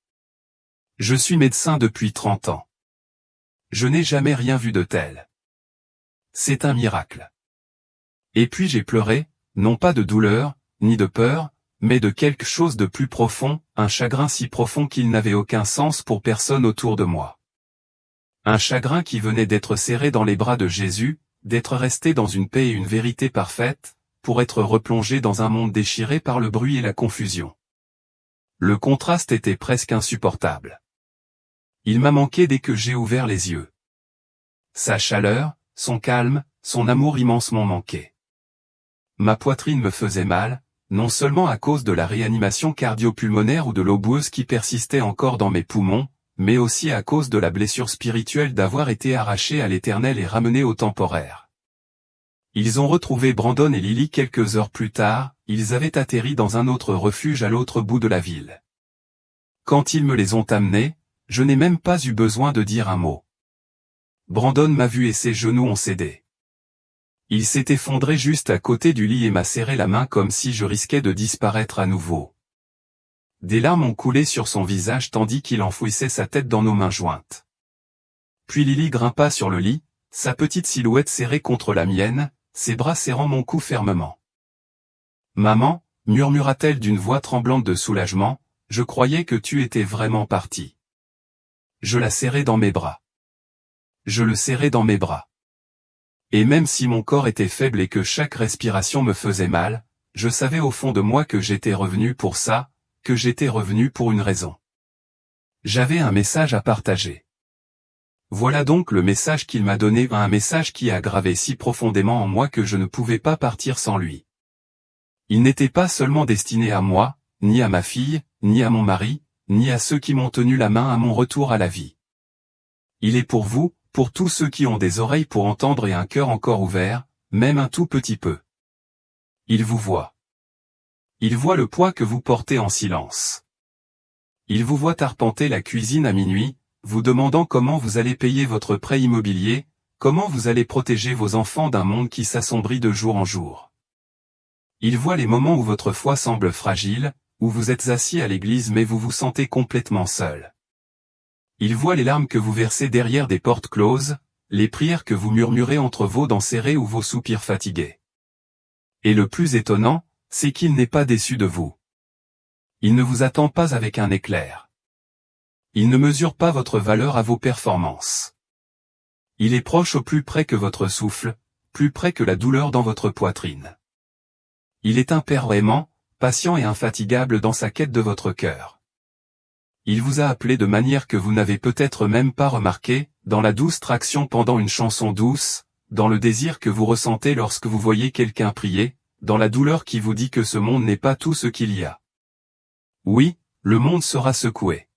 « Je suis médecin depuis 30 ans. Je n'ai jamais rien vu de tel. C'est un miracle. » Et puis j'ai pleuré, non pas de douleur, ni de peur, mais de quelque chose de plus profond, un chagrin si profond qu'il n'avait aucun sens pour personne autour de moi. Un chagrin qui venait d'être serré dans les bras de Jésus, d'être resté dans une paix et une vérité parfaite, pour être replongé dans un monde déchiré par le bruit et la confusion. Le contraste était presque insupportable. Il m'a manqué dès que j'ai ouvert les yeux. Sa chaleur, son calme, son amour immense m'ont manqué. Ma poitrine me faisait mal, non seulement à cause de la réanimation cardio-pulmonaire ou de l'eau boueuse qui persistait encore dans mes poumons, mais aussi à cause de la blessure spirituelle d'avoir été arraché à l'éternel et ramené au temporaire. Ils ont retrouvé Brandon et Lily quelques heures plus tard, ils avaient atterri dans un autre refuge à l'autre bout de la ville. Quand ils me les ont amenés, je n'ai même pas eu besoin de dire un mot. Brandon m'a vu et ses genoux ont cédé. Il s'est effondré juste à côté du lit et m'a serré la main comme si je risquais de disparaître à nouveau. Des larmes ont coulé sur son visage tandis qu'il enfouissait sa tête dans nos mains jointes. Puis Lily grimpa sur le lit, sa petite silhouette serrée contre la mienne, ses bras serrant mon cou fermement. « Maman, » murmura-t-elle d'une voix tremblante de soulagement, « je croyais que tu étais vraiment partie. » Je la serrai dans mes bras. Je le serrai dans mes bras. Et même si mon corps était faible et que chaque respiration me faisait mal, je savais au fond de moi que j'étais revenu pour ça, que j'étais revenu pour une raison. J'avais un message à partager. Voilà donc le message qu'il m'a donné, un message qui a gravé si profondément en moi que je ne pouvais pas partir sans lui. Il n'était pas seulement destiné à moi, ni à ma fille, ni à mon mari, ni à ceux qui m'ont tenu la main à mon retour à la vie. Il est pour vous, pour tous ceux qui ont des oreilles pour entendre et un cœur encore ouvert, même un tout petit peu. Il vous voit. Il voit le poids que vous portez en silence. Il vous voit arpenter la cuisine à minuit, vous demandant comment vous allez payer votre prêt immobilier, comment vous allez protéger vos enfants d'un monde qui s'assombrit de jour en jour. Il voit les moments où votre foi semble fragile, où vous êtes assis à l'église mais vous vous sentez complètement seul. Il voit les larmes que vous versez derrière des portes closes, les prières que vous murmurez entre vos dents serrées ou vos soupirs fatigués. Et le plus étonnant, c'est qu'il n'est pas déçu de vous. Il ne vous attend pas avec un éclair. Il ne mesure pas votre valeur à vos performances. Il est proche au plus près que votre souffle, plus près que la douleur dans votre poitrine. Il est un père aimant, patient et infatigable dans sa quête de votre cœur. Il vous a appelé de manière que vous n'avez peut-être même pas remarqué, dans la douce traction pendant une chanson douce, dans le désir que vous ressentez lorsque vous voyez quelqu'un prier, dans la douleur qui vous dit que ce monde n'est pas tout ce qu'il y a. Oui, le monde sera secoué.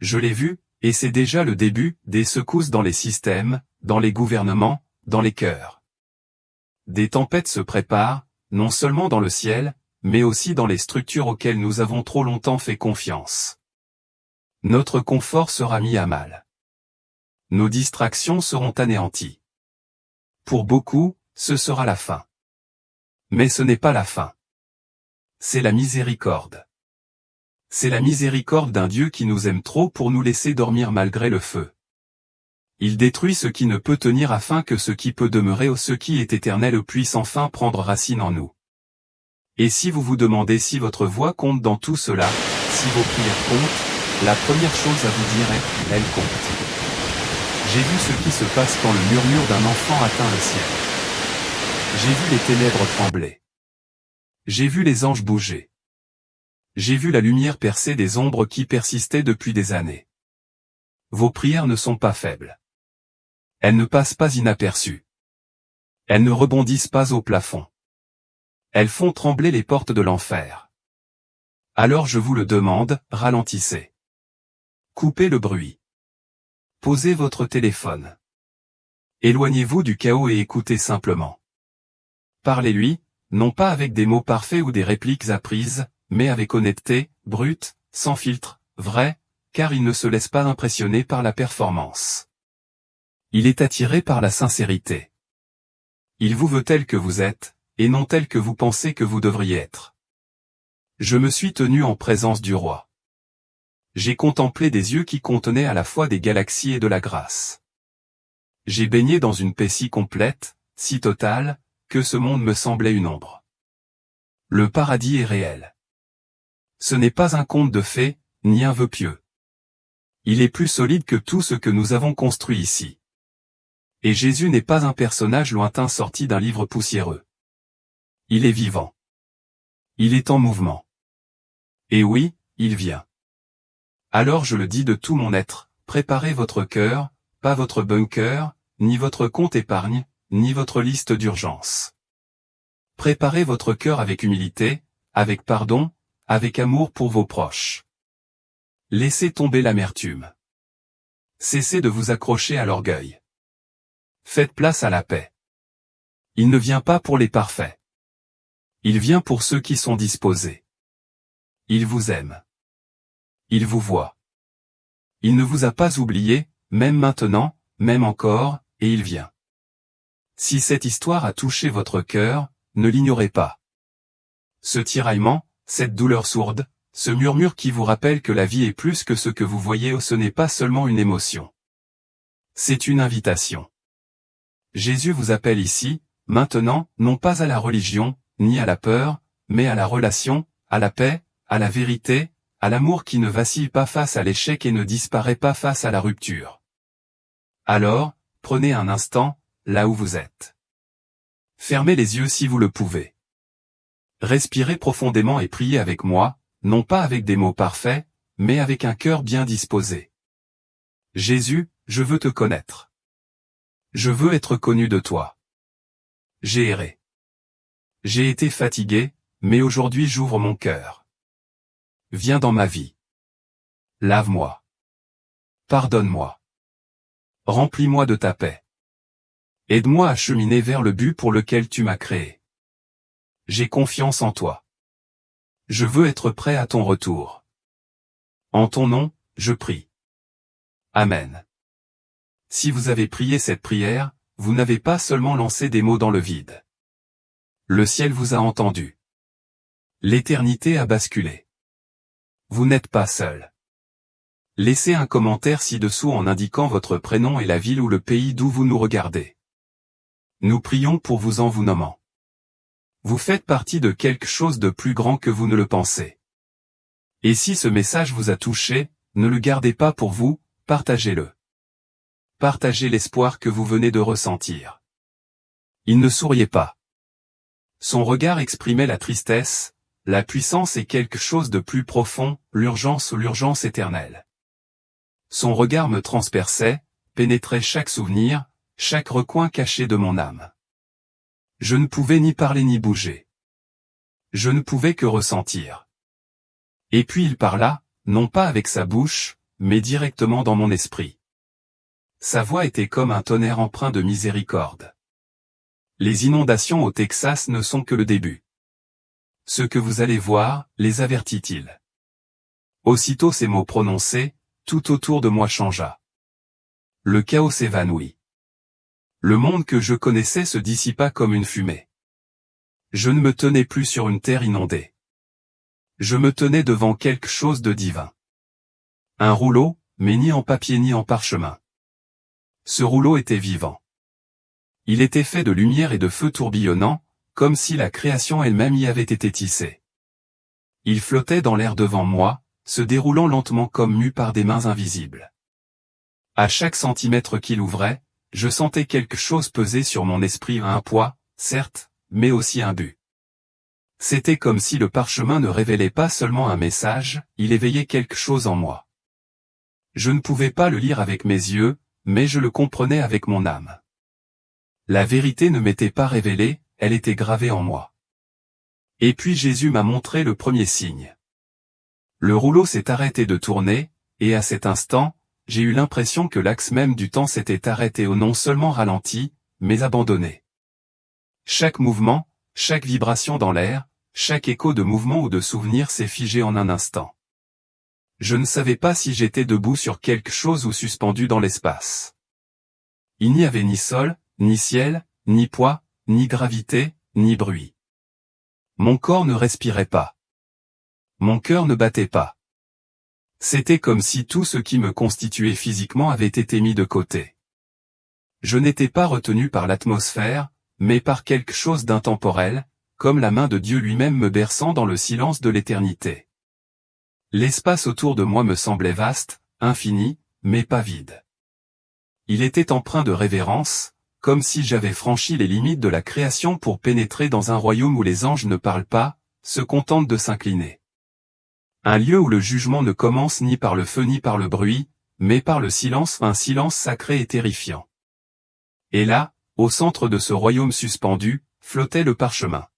Je l'ai vu, et c'est déjà le début des secousses dans les systèmes, dans les gouvernements, dans les cœurs. Des tempêtes se préparent, non seulement dans le ciel, mais aussi dans les structures auxquelles nous avons trop longtemps fait confiance. Notre confort sera mis à mal. Nos distractions seront anéanties. Pour beaucoup, ce sera la fin. Mais ce n'est pas la fin. C'est la miséricorde. C'est la miséricorde d'un Dieu qui nous aime trop pour nous laisser dormir malgré le feu. Il détruit ce qui ne peut tenir afin que ce qui peut demeurer ou ce qui est éternel puisse enfin prendre racine en nous. Et si vous vous demandez si votre voix compte dans tout cela, si vos prières comptent, la première chose à vous dire est, elle compte. J'ai vu ce qui se passe quand le murmure d'un enfant atteint le ciel. J'ai vu les ténèbres trembler. J'ai vu les anges bouger. J'ai vu la lumière percer des ombres qui persistaient depuis des années. Vos prières ne sont pas faibles. Elles ne passent pas inaperçues. Elles ne rebondissent pas au plafond. Elles font trembler les portes de l'enfer. Alors je vous le demande, ralentissez. Coupez le bruit. Posez votre téléphone. Éloignez-vous du chaos et écoutez simplement. Parlez-lui, non pas avec des mots parfaits ou des répliques apprises, mais avec honnêteté, brute, sans filtre, vrai, car il ne se laisse pas impressionner par la performance. Il est attiré par la sincérité. Il vous veut tel que vous êtes, et non tel que vous pensez que vous devriez être. Je me suis tenu en présence du roi. J'ai contemplé des yeux qui contenaient à la fois des galaxies et de la grâce. J'ai baigné dans une paix si complète, si totale, que ce monde me semblait une ombre. Le paradis est réel. Ce n'est pas un conte de fées, ni un vœu pieux. Il est plus solide que tout ce que nous avons construit ici. Et Jésus n'est pas un personnage lointain sorti d'un livre poussiéreux. Il est vivant. Il est en mouvement. Et oui, il vient. Alors je le dis de tout mon être, préparez votre cœur, pas votre bunker, ni votre compte épargne, ni votre liste d'urgence. Préparez votre cœur avec humilité, avec pardon, avec amour pour vos proches. Laissez tomber l'amertume. Cessez de vous accrocher à l'orgueil. Faites place à la paix. Il ne vient pas pour les parfaits. Il vient pour ceux qui sont disposés. Il vous aime. Il vous voit. Il ne vous a pas oublié, même maintenant, même encore, et il vient. Si cette histoire a touché votre cœur, ne l'ignorez pas. Ce tiraillement, cette douleur sourde, ce murmure qui vous rappelle que la vie est plus que ce que vous voyez ou ce n'est pas seulement une émotion. C'est une invitation. Jésus vous appelle ici, maintenant, non pas à la religion, ni à la peur, mais à la relation, à la paix, à la vérité, à l'amour qui ne vacille pas face à l'échec et ne disparaît pas face à la rupture. Alors, prenez un instant, là où vous êtes. Fermez les yeux si vous le pouvez. Respirez profondément et priez avec moi, non pas avec des mots parfaits, mais avec un cœur bien disposé. Jésus, je veux te connaître. Je veux être connu de toi. J'ai erré. J'ai été fatigué, mais aujourd'hui j'ouvre mon cœur. Viens dans ma vie. Lave-moi. Pardonne-moi. Remplis-moi de ta paix. Aide-moi à cheminer vers le but pour lequel tu m'as créé. j'ai confiance en toi. Je veux être prêt à ton retour. En ton nom, je prie. Amen. Si vous avez prié cette prière, vous n'avez pas seulement lancé des mots dans le vide. Le ciel vous a entendu. L'éternité a basculé. Vous n'êtes pas seul. Laissez un commentaire ci-dessous en indiquant votre prénom et la ville ou le pays d'où vous nous regardez. Nous prions pour vous en vous nommant. Vous faites partie de quelque chose de plus grand que vous ne le pensez. Et si ce message vous a touché, ne le gardez pas pour vous, partagez-le. Partagez l'espoir que vous venez de ressentir. Il ne souriait pas. Son regard exprimait la tristesse, la puissance et quelque chose de plus profond, l'urgence ou l'urgence éternelle. Son regard me transperçait, pénétrait chaque souvenir, chaque recoin caché de mon âme. Je ne pouvais ni parler ni bouger. Je ne pouvais que ressentir. Et puis il parla, non pas avec sa bouche, mais directement dans mon esprit. Sa voix était comme un tonnerre empreint de miséricorde. Les inondations au Texas ne sont que le début. Ce que vous allez voir, les avertit-il. Aussitôt ces mots prononcés, tout autour de moi changea. Le chaos s'évanouit. Le monde que je connaissais se dissipa comme une fumée. Je ne me tenais plus sur une terre inondée. Je me tenais devant quelque chose de divin. Un rouleau, mais ni en papier ni en parchemin. Ce rouleau était vivant. Il était fait de lumière et de feu tourbillonnant, comme si la création elle-même y avait été tissée. Il flottait dans l'air devant moi, se déroulant lentement comme mu par des mains invisibles. À chaque centimètre qu'il ouvrait, je sentais quelque chose peser sur mon esprit, un poids, certes, mais aussi un but. C'était comme si le parchemin ne révélait pas seulement un message, il éveillait quelque chose en moi. Je ne pouvais pas le lire avec mes yeux, mais je le comprenais avec mon âme. La vérité ne m'était pas révélée, elle était gravée en moi. Et puis Jésus m'a montré le premier signe. Le rouleau s'est arrêté de tourner, et à cet instant, j'ai eu l'impression que l'axe même du temps s'était arrêté ou non seulement ralenti, mais abandonné. Chaque mouvement, chaque vibration dans l'air, chaque écho de mouvement ou de souvenir s'est figé en un instant. Je ne savais pas si j'étais debout sur quelque chose ou suspendu dans l'espace. Il n'y avait ni sol, ni ciel, ni poids, ni gravité, ni bruit. Mon corps ne respirait pas. Mon cœur ne battait pas. C'était comme si tout ce qui me constituait physiquement avait été mis de côté. Je n'étais pas retenu par l'atmosphère, mais par quelque chose d'intemporel, comme la main de Dieu lui-même me berçant dans le silence de l'éternité. L'espace autour de moi me semblait vaste, infini, mais pas vide. Il était empreint de révérence, comme si j'avais franchi les limites de la création pour pénétrer dans un royaume où les anges ne parlent pas, se contentent de s'incliner. Un lieu où le jugement ne commence ni par le feu ni par le bruit, mais par le silence, un silence sacré et terrifiant. Et là, au centre de ce royaume suspendu, flottait le parchemin.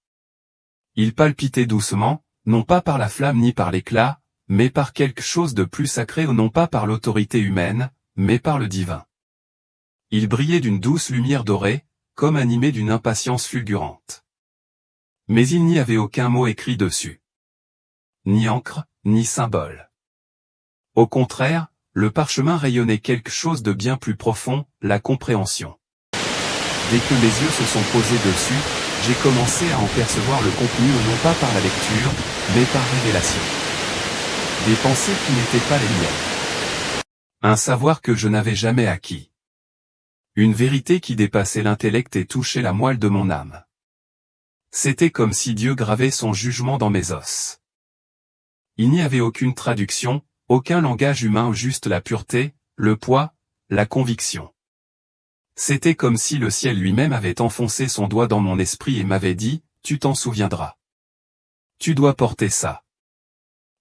Il palpitait doucement, non pas par la flamme ni par l'éclat, mais par quelque chose de plus sacré ou non pas par l'autorité humaine, mais par le divin. Il brillait d'une douce lumière dorée, comme animé d'une impatience fulgurante. Mais il n'y avait aucun mot écrit dessus. Ni encre, ni symbole. Au contraire, le parchemin rayonnait quelque chose de bien plus profond, la compréhension. Dès que mes yeux se sont posés dessus, j'ai commencé à en percevoir le contenu non pas par la lecture, mais par révélation. Des pensées qui n'étaient pas les miennes. Un savoir que je n'avais jamais acquis. Une vérité qui dépassait l'intellect et touchait la moelle de mon âme. C'était comme si Dieu gravait son jugement dans mes os. Il n'y avait aucune traduction, aucun langage humain ou juste la pureté, le poids, la conviction. C'était comme si le ciel lui-même avait enfoncé son doigt dans mon esprit et m'avait dit, « Tu t'en souviendras. Tu dois porter ça. »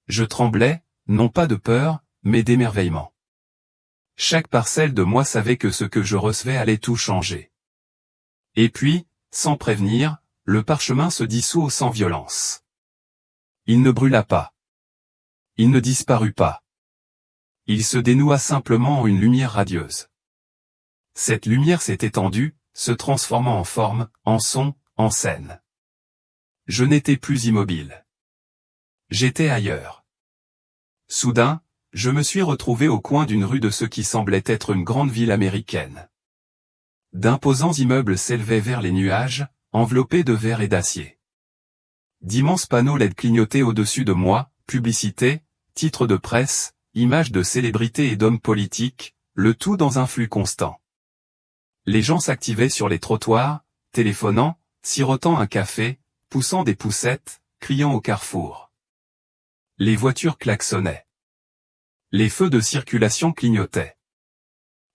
Je tremblais, non pas de peur, mais d'émerveillement. Chaque parcelle de moi savait que ce que je recevais allait tout changer. Et puis, sans prévenir, le parchemin se dissout sans violence. Il ne brûla pas. Il ne disparut pas. Il se dénoua simplement en une lumière radieuse. Cette lumière s'est étendue, se transformant en forme, en son, en scène. Je n'étais plus immobile. J'étais ailleurs. Soudain, je me suis retrouvé au coin d'une rue de ce qui semblait être une grande ville américaine. D'imposants immeubles s'élevaient vers les nuages, enveloppés de verre et d'acier. D'immenses panneaux LED clignotaient au-dessus de moi, publicités, titres de presse, images de célébrités et d'hommes politiques, le tout dans un flux constant. Les gens s'activaient sur les trottoirs, téléphonant, sirotant un café, poussant des poussettes, criant au carrefour. Les voitures klaxonnaient. Les feux de circulation clignotaient.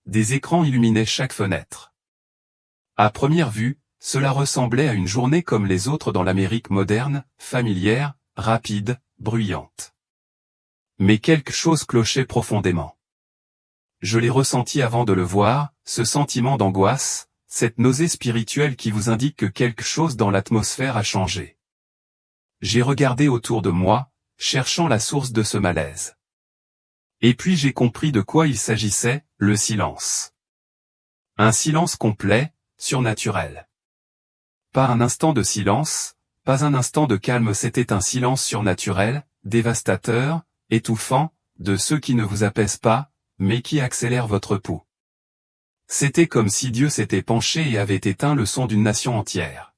Des écrans illuminaient chaque fenêtre. À première vue, cela ressemblait à une journée comme les autres dans l'Amérique moderne, familière, rapide, bruyante. Mais quelque chose clochait profondément. Je l'ai ressenti avant de le voir, ce sentiment d'angoisse, cette nausée spirituelle qui vous indique que quelque chose dans l'atmosphère a changé. J'ai regardé autour de moi, cherchant la source de ce malaise. Et puis j'ai compris de quoi il s'agissait, le silence. Un silence complet, surnaturel. Pas un instant de silence, pas un instant de calme, c'était un silence surnaturel, dévastateur, étouffant, de ceux qui ne vous apaisent pas, mais qui accélèrent votre pouls. C'était comme si Dieu s'était penché et avait éteint le son d'une nation entière.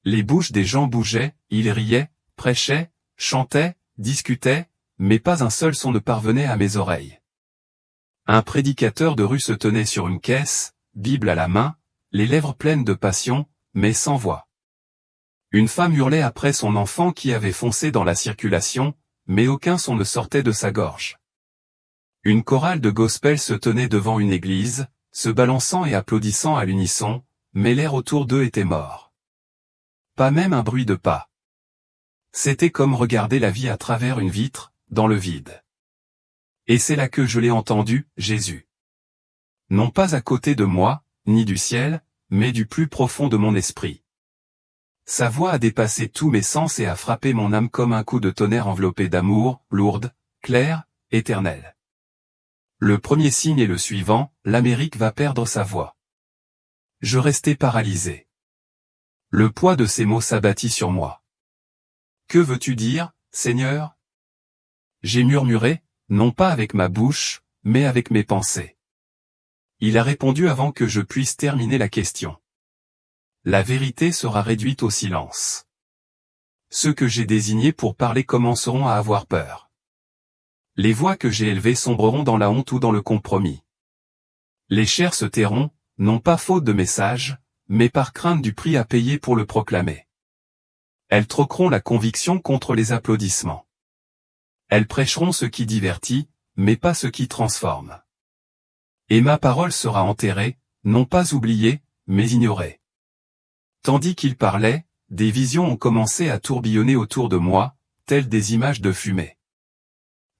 Les bouches des gens bougeaient, ils riaient, prêchaient, chantaient, discutaient, mais pas un seul son ne parvenait à mes oreilles. Un prédicateur de rue se tenait sur une caisse, Bible à la main, les lèvres pleines de passion, mais sans voix. Une femme hurlait après son enfant qui avait foncé dans la circulation, mais aucun son ne sortait de sa gorge. Une chorale de gospel se tenait devant une église, se balançant et applaudissant à l'unisson, mais l'air autour d'eux était mort. Pas même un bruit de pas. C'était comme regarder la vie à travers une vitre, dans le vide. Et c'est là que je l'ai entendu, Jésus. Non pas à côté de moi, ni du ciel, mais du plus profond de mon esprit. Sa voix a dépassé tous mes sens et a frappé mon âme comme un coup de tonnerre enveloppé d'amour, lourde, claire, éternelle. Le premier signe est le suivant, l'Amérique va perdre sa voix. Je restai paralysé. Le poids de ces mots s'abattit sur moi. Que veux-tu dire, Seigneur? J'ai murmuré, non pas avec ma bouche, mais avec mes pensées. Il a répondu avant que je puisse terminer la question. La vérité sera réduite au silence. Ceux que j'ai désignés pour parler commenceront à avoir peur. Les voix que j'ai élevées sombreront dans la honte ou dans le compromis. Les chairs se tairont, non pas faute de message, mais par crainte du prix à payer pour le proclamer. Elles troqueront la conviction contre les applaudissements. Elles prêcheront ce qui divertit, mais pas ce qui transforme. Et ma parole sera enterrée, non pas oubliée, mais ignorée. Tandis qu'il parlait, des visions ont commencé à tourbillonner autour de moi, telles des images de fumée.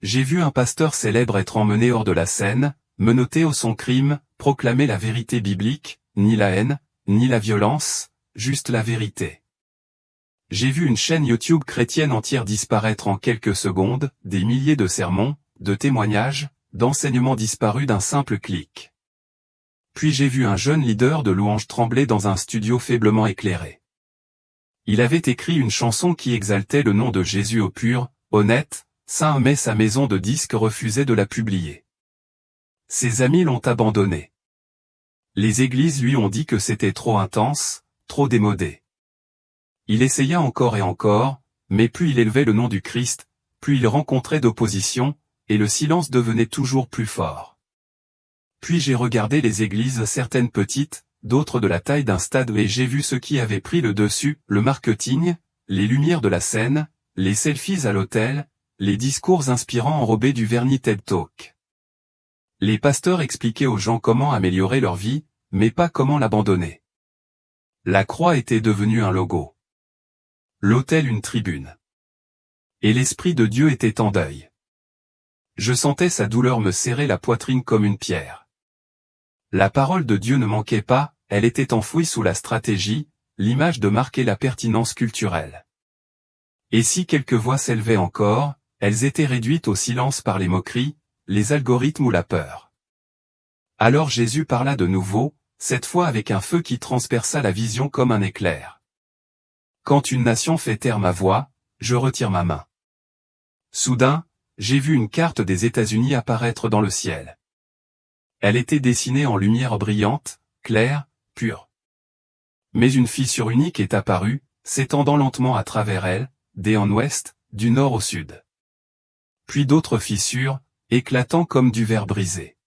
J'ai vu un pasteur célèbre être emmené hors de la scène, menotté au son crime, proclamer la vérité biblique, ni la haine, ni la violence, juste la vérité. J'ai vu une chaîne YouTube chrétienne entière disparaître en quelques secondes, des milliers de sermons, de témoignages, d'enseignements disparus d'un simple clic. Puis j'ai vu un jeune leader de louange trembler dans un studio faiblement éclairé. Il avait écrit une chanson qui exaltait le nom de Jésus au pur, honnête, saint, mais sa maison de disques refusait de la publier. Ses amis l'ont abandonné. Les églises lui ont dit que c'était trop intense, trop démodé. Il essaya encore et encore, mais plus il élevait le nom du Christ, plus il rencontrait d'opposition, et le silence devenait toujours plus fort. Puis j'ai regardé les églises, certaines petites, d'autres de la taille d'un stade, et j'ai vu ce qui avait pris le dessus, le marketing, les lumières de la scène, les selfies à l'hôtel, les discours inspirants enrobés du vernis TED Talk. Les pasteurs expliquaient aux gens comment améliorer leur vie, mais pas comment l'abandonner. La croix était devenue un logo. L'autel une tribune. Et l'Esprit de Dieu était en deuil. Je sentais sa douleur me serrer la poitrine comme une pierre. La parole de Dieu ne manquait pas, elle était enfouie sous la stratégie, l'image de marquer la pertinence culturelle. Et si quelques voix s'élevaient encore, elles étaient réduites au silence par les moqueries, les algorithmes ou la peur. Alors Jésus parla de nouveau, cette fois avec un feu qui transperça la vision comme un éclair. Quand une nation fait taire ma voix, je retire ma main. Soudain, j'ai vu une carte des États-Unis apparaître dans le ciel. Elle était dessinée en lumière brillante, claire, pure. Mais une fissure unique est apparue, s'étendant lentement à travers elle, d'est en ouest, du nord au sud. Puis d'autres fissures, éclatant comme du verre brisé.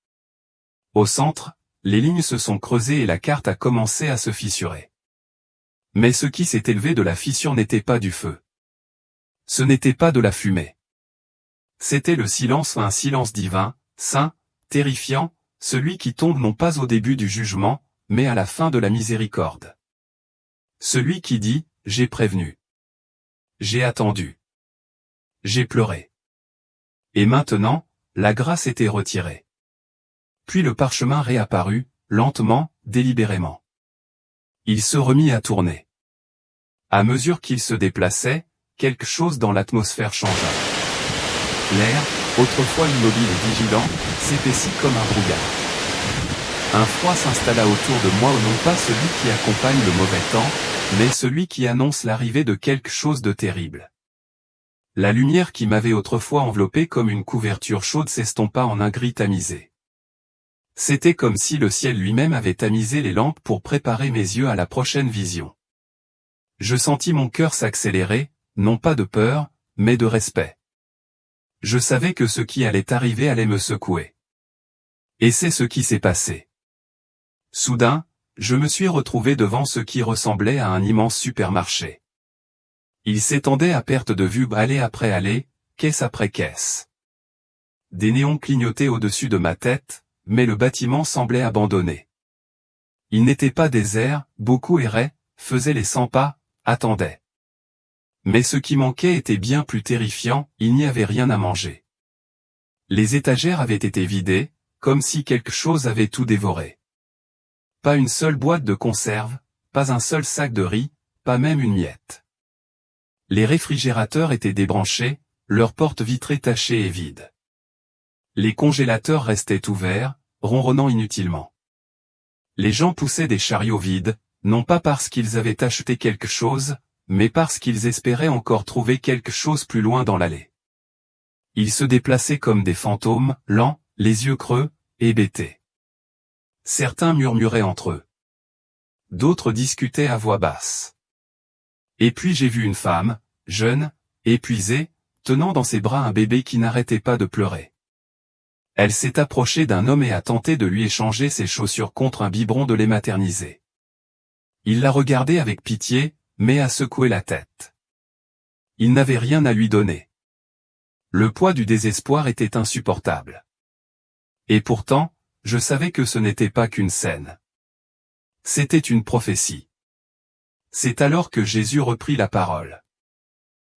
Au centre, les lignes se sont creusées et la carte a commencé à se fissurer. Mais ce qui s'est élevé de la fissure n'était pas du feu. Ce n'était pas de la fumée. C'était le silence, un silence divin, saint, terrifiant, celui qui tombe non pas au début du jugement, mais à la fin de la miséricorde. Celui qui dit, j'ai prévenu. J'ai attendu. J'ai pleuré. Et maintenant, la grâce était retirée. Puis le parchemin réapparut, lentement, délibérément. Il se remit à tourner. À mesure qu'il se déplaçait, quelque chose dans l'atmosphère changea. L'air, autrefois immobile et vigilant, s'épaissit comme un brouillard. Un froid s'installa autour de moi, non pas celui qui accompagne le mauvais temps, mais celui qui annonce l'arrivée de quelque chose de terrible. La lumière qui m'avait autrefois enveloppé comme une couverture chaude s'estompa en un gris tamisé. C'était comme si le ciel lui-même avait tamisé les lampes pour préparer mes yeux à la prochaine vision. Je sentis mon cœur s'accélérer, non pas de peur, mais de respect. Je savais que ce qui allait arriver allait me secouer. Et c'est ce qui s'est passé. Soudain, je me suis retrouvé devant ce qui ressemblait à un immense supermarché. Il s'étendait à perte de vue, allée après allée, caisse après caisse. Des néons clignotaient au-dessus de ma tête, mais le bâtiment semblait abandonné. Il n'était pas désert, beaucoup erraient, faisaient les 100 pas, attendaient. Mais ce qui manquait était bien plus terrifiant, il n'y avait rien à manger. Les étagères avaient été vidées, comme si quelque chose avait tout dévoré. Pas une seule boîte de conserve, pas un seul sac de riz, pas même une miette. Les réfrigérateurs étaient débranchés, leurs portes vitrées tachées et vides. Les congélateurs restaient ouverts, ronronnant inutilement. Les gens poussaient des chariots vides, non pas parce qu'ils avaient acheté quelque chose, mais parce qu'ils espéraient encore trouver quelque chose plus loin dans l'allée. Ils se déplaçaient comme des fantômes, lents, les yeux creux, hébétés. Certains murmuraient entre eux. D'autres discutaient à voix basse. Et puis j'ai vu une femme, jeune, épuisée, tenant dans ses bras un bébé qui n'arrêtait pas de pleurer. Elle s'est approchée d'un homme et a tenté de lui échanger ses chaussures contre un biberon de lait maternisé. Il l'a regardée avec pitié, mais a secoué la tête. Il n'avait rien à lui donner. Le poids du désespoir était insupportable. Et pourtant, je savais que ce n'était pas qu'une scène. C'était une prophétie. C'est alors que Jésus reprit la parole.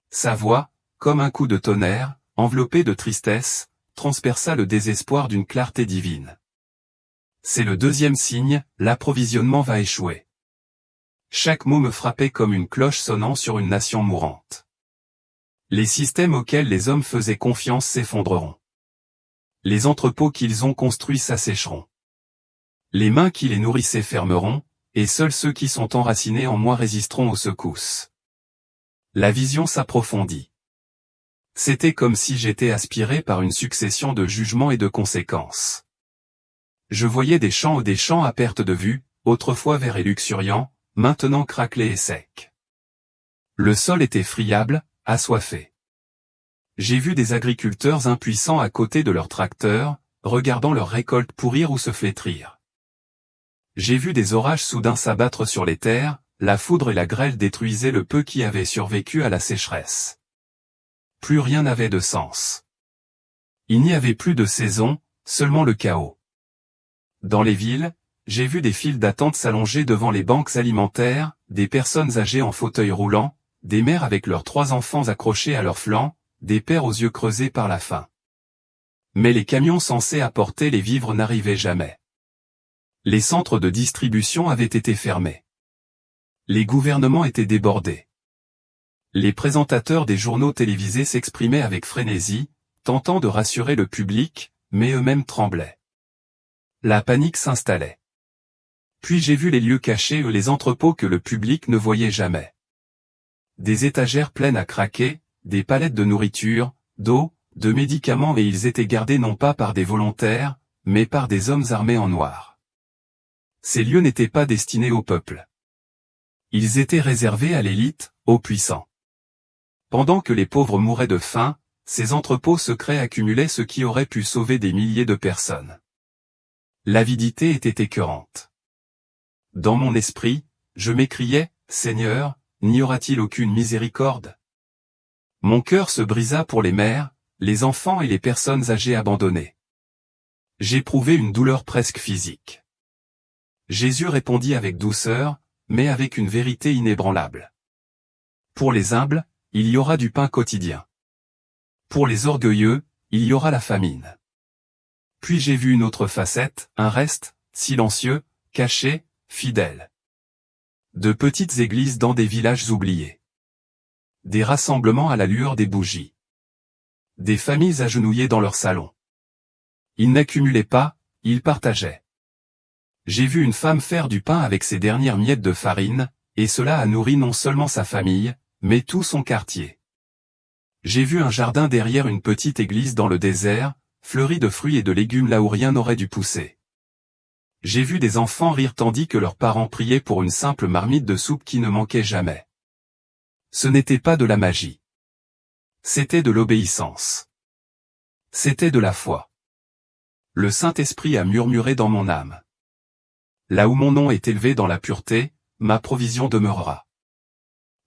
Sa voix, comme un coup de tonnerre, enveloppée de tristesse, transperça le désespoir d'une clarté divine. C'est le deuxième signe, l'approvisionnement va échouer. Chaque mot me frappait comme une cloche sonnant sur une nation mourante. Les systèmes auxquels les hommes faisaient confiance s'effondreront. Les entrepôts qu'ils ont construits s'assécheront. Les mains qui les nourrissaient fermeront, et seuls ceux qui sont enracinés en moi résisteront aux secousses. La vision s'approfondit. C'était comme si j'étais aspiré par une succession de jugements et de conséquences. Je voyais des champs à perte de vue, autrefois verts et luxuriants, maintenant craquelés et secs. Le sol était friable, assoiffé. J'ai vu des agriculteurs impuissants à côté de leurs tracteurs, regardant leurs récoltes pourrir ou se flétrir. J'ai vu des orages soudains s'abattre sur les terres, la foudre et la grêle détruisaient le peu qui avait survécu à la sécheresse. Plus rien n'avait de sens. Il n'y avait plus de saison, seulement le chaos. Dans les villes, j'ai vu des files d'attente s'allonger devant les banques alimentaires, des personnes âgées en fauteuil roulant, des mères avec leurs 3 enfants accrochés à leurs flancs, des pères aux yeux creusés par la faim. Mais les camions censés apporter les vivres n'arrivaient jamais. Les centres de distribution avaient été fermés. Les gouvernements étaient débordés. Les présentateurs des journaux télévisés s'exprimaient avec frénésie, tentant de rassurer le public, mais eux-mêmes tremblaient. La panique s'installait. Puis j'ai vu les lieux cachés et les entrepôts que le public ne voyait jamais. des étagères pleines à craquer, des palettes de nourriture, d'eau, de médicaments et ils étaient gardés non pas par des volontaires, mais par des hommes armés en noir. Ces lieux n'étaient pas destinés au peuple. Ils étaient réservés à l'élite, aux puissants. Pendant que les pauvres mouraient de faim, ces entrepôts secrets accumulaient ce qui aurait pu sauver des milliers de personnes. L'avidité était écœurante. Dans mon esprit, je m'écriais, Seigneur, n'y aura-t-il aucune miséricorde? Mon cœur se brisa pour les mères, les enfants et les personnes âgées abandonnées. J'éprouvais une douleur presque physique. Jésus répondit avec douceur, mais avec une vérité inébranlable. Pour les humbles, il y aura du pain quotidien. Pour les orgueilleux, il y aura la famine. Puis j'ai vu une autre facette, un reste, silencieux, caché, fidèle. De petites églises dans des villages oubliés. Des rassemblements à la lueur des bougies. Des familles agenouillées dans leur salon. Ils n'accumulaient pas, ils partageaient. J'ai vu une femme faire du pain avec ses dernières miettes de farine, et cela a nourri non seulement sa famille, mais tout son quartier. J'ai vu un jardin derrière une petite église dans le désert, fleuri de fruits et de légumes là où rien n'aurait dû pousser. J'ai vu des enfants rire tandis que leurs parents priaient pour une simple marmite de soupe qui ne manquait jamais. Ce n'était pas de la magie. C'était de l'obéissance. C'était de la foi. Le Saint-Esprit a murmuré dans mon âme. Là où mon nom est élevé dans la pureté, ma provision demeurera.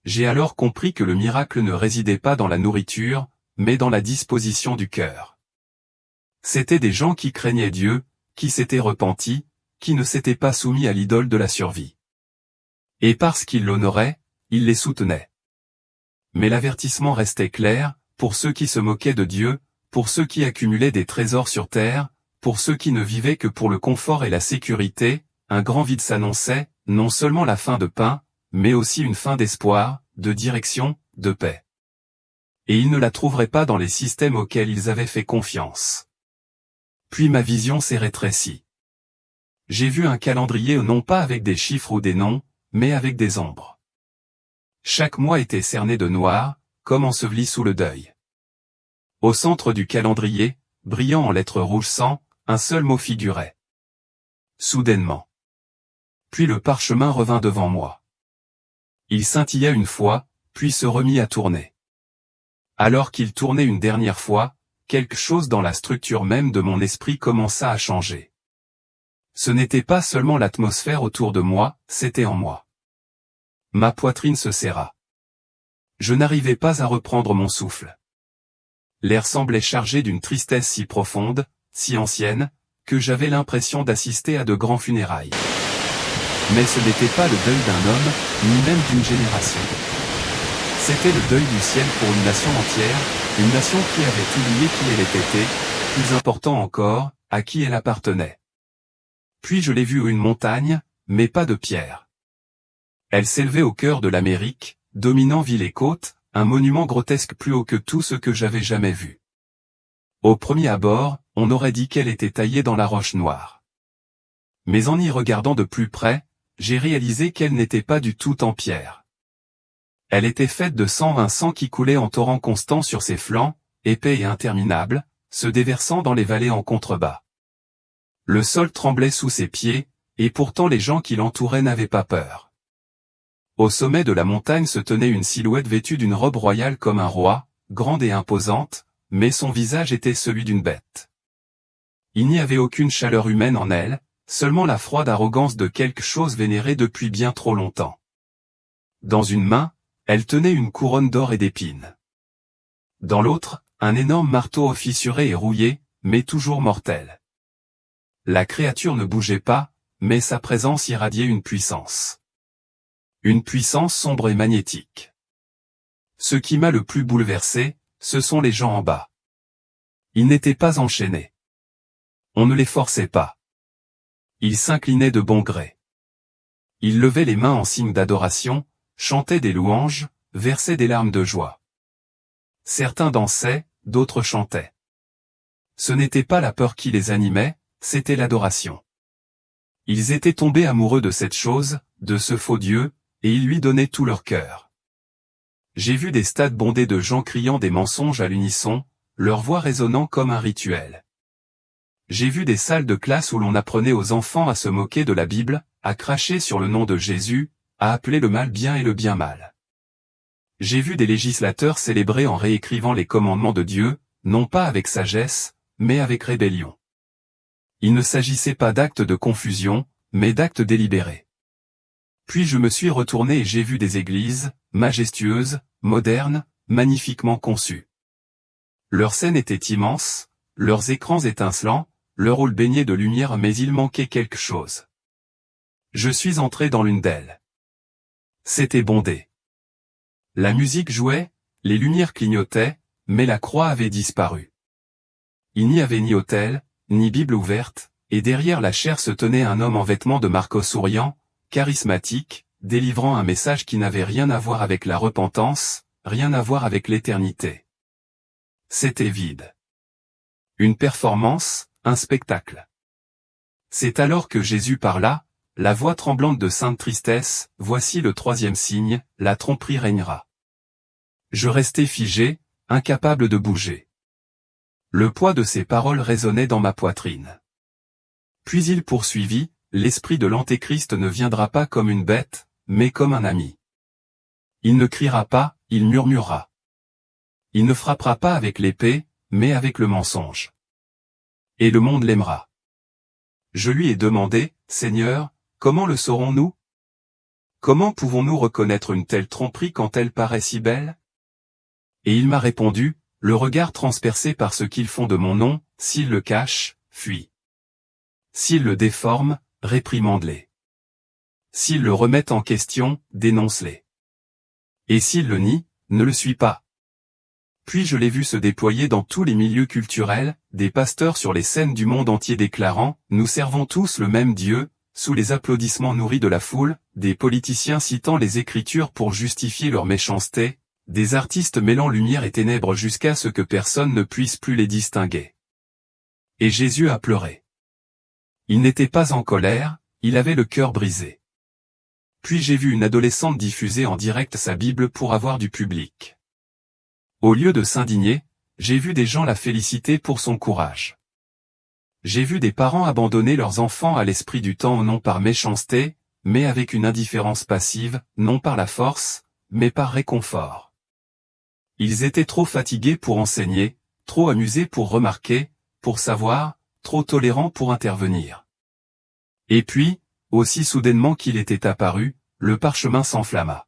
J'ai alors compris que le miracle ne résidait pas dans la nourriture, mais dans la disposition du cœur. C'étaient des gens qui craignaient Dieu, qui s'étaient repentis, qui ne s'étaient pas soumis à l'idole de la survie. Et parce qu'ils l'honoraient, ils les soutenaient. Mais l'avertissement restait clair, pour ceux qui se moquaient de Dieu, pour ceux qui accumulaient des trésors sur terre, pour ceux qui ne vivaient que pour le confort et la sécurité, un grand vide s'annonçait, non seulement la fin de pain, mais aussi une fin d'espoir, de direction, de paix. Et ils ne la trouveraient pas dans les systèmes auxquels ils avaient fait confiance. Puis ma vision s'est rétrécie. J'ai vu un calendrier non pas avec des chiffres ou des noms, mais avec des ombres. Chaque mois était cerné de noir, comme enseveli sous le deuil. Au centre du calendrier, brillant en lettres rouges sang, un seul mot figurait. Soudainement. Puis le parchemin revint devant moi. Il scintilla une fois, puis se remit à tourner. Alors qu'il tournait une dernière fois, quelque chose dans la structure même de mon esprit commença à changer. Ce n'était pas seulement l'atmosphère autour de moi, c'était en moi. Ma poitrine se serra. Je n'arrivais pas à reprendre mon souffle. L'air semblait chargé d'une tristesse si profonde, si ancienne, que j'avais l'impression d'assister à de grands funérailles. Mais ce n'était pas le deuil d'un homme, ni même d'une génération. C'était le deuil du ciel pour une nation entière, une nation qui avait oublié qui elle était, plus important encore, à qui elle appartenait. Puis je l'ai vue une montagne, mais pas de pierre. Elle s'élevait au cœur de l'Amérique, dominant ville et côte, un monument grotesque plus haut que tout ce que j'avais jamais vu. Au premier abord, on aurait dit qu'elle était taillée dans la roche noire. Mais en y regardant de plus près, j'ai réalisé qu'elle n'était pas du tout en pierre. Elle était faite de sang, un sang qui coulait en torrent constant sur ses flancs, épais et interminable, se déversant dans les vallées en contrebas. Le sol tremblait sous ses pieds, et pourtant les gens qui l'entouraient n'avaient pas peur. Au sommet de la montagne se tenait une silhouette vêtue d'une robe royale comme un roi, grande et imposante, mais son visage était celui d'une bête. Il n'y avait aucune chaleur humaine en elle, seulement la froide arrogance de quelque chose vénéré depuis bien trop longtemps. Dans une main, elle tenait une couronne d'or et d'épines. Dans l'autre, un énorme marteau fissuré et rouillé, mais toujours mortel. La créature ne bougeait pas, mais sa présence irradiait une puissance. Une puissance sombre et magnétique. Ce qui m'a le plus bouleversé, ce sont les gens en bas. Ils n'étaient pas enchaînés. On ne les forçait pas. Ils s'inclinaient de bon gré. Ils levaient les mains en signe d'adoration, chantaient des louanges, versaient des larmes de joie. Certains dansaient, d'autres chantaient. Ce n'était pas la peur qui les animait, c'était l'adoration. Ils étaient tombés amoureux de cette chose, de ce faux Dieu, et ils lui donnaient tout leur cœur. J'ai vu des stades bondés de gens criant des mensonges à l'unisson, leur voix résonnant comme un rituel. J'ai vu des salles de classe où l'on apprenait aux enfants à se moquer de la Bible, à cracher sur le nom de Jésus, à appeler le mal bien et le bien mal. J'ai vu des législateurs célébrer en réécrivant les commandements de Dieu, non pas avec sagesse, mais avec rébellion. Il ne s'agissait pas d'actes de confusion, mais d'actes délibérés. Puis je me suis retourné et j'ai vu des églises, majestueuses, modernes, magnifiquement conçues. Leur scène était immense, leurs écrans étincelants, leur hall baigné de lumière, mais il manquait quelque chose. Je suis entré dans l'une d'elles. C'était bondé. La musique jouait, les lumières clignotaient, mais la croix avait disparu. Il n'y avait ni autel, ni Bible ouverte, et derrière la chaire se tenait un homme en vêtements de Marco souriant, charismatique, délivrant un message qui n'avait rien à voir avec la repentance, rien à voir avec l'éternité. C'était vide. Une performance, un spectacle. C'est alors que Jésus parla, la voix tremblante de sainte tristesse, « Voici le troisième signe, la tromperie régnera. » Je restai figé, incapable de bouger. Le poids de ces paroles résonnait dans ma poitrine. Puis il poursuivit, « L'esprit de l'Antéchrist ne viendra pas comme une bête, mais comme un ami. Il ne criera pas, il murmurera. Il ne frappera pas avec l'épée, mais avec le mensonge. Et le monde l'aimera. » Je lui ai demandé, « Seigneur, comment le saurons-nous? Comment pouvons-nous reconnaître une telle tromperie quand elle paraît si belle? » Et il m'a répondu, « Le regard transpercé par ce qu'ils font de mon nom, s'ils le cachent, fuis. S'ils le déforment, réprimande-les. S'ils le remettent en question, dénonce-les. Et s'ils le nient, ne le suis pas. » Puis je l'ai vu se déployer dans tous les milieux culturels, des pasteurs sur les scènes du monde entier déclarant « Nous servons tous le même Dieu », sous les applaudissements nourris de la foule, des politiciens citant les Écritures pour justifier leur méchanceté, des artistes mêlant lumière et ténèbres jusqu'à ce que personne ne puisse plus les distinguer. Et Jésus a pleuré. Il n'était pas en colère, il avait le cœur brisé. Puis j'ai vu une adolescente diffuser en direct sa Bible pour avoir du public. Au lieu de s'indigner, j'ai vu des gens la féliciter pour son courage. J'ai vu des parents abandonner leurs enfants à l'esprit du temps non par méchanceté, mais avec une indifférence passive, non par la force, mais par réconfort. Ils étaient trop fatigués pour enseigner, trop amusés pour remarquer, pour savoir, trop tolérants pour intervenir. Et puis, aussi soudainement qu'il était apparu, le parchemin s'enflamma.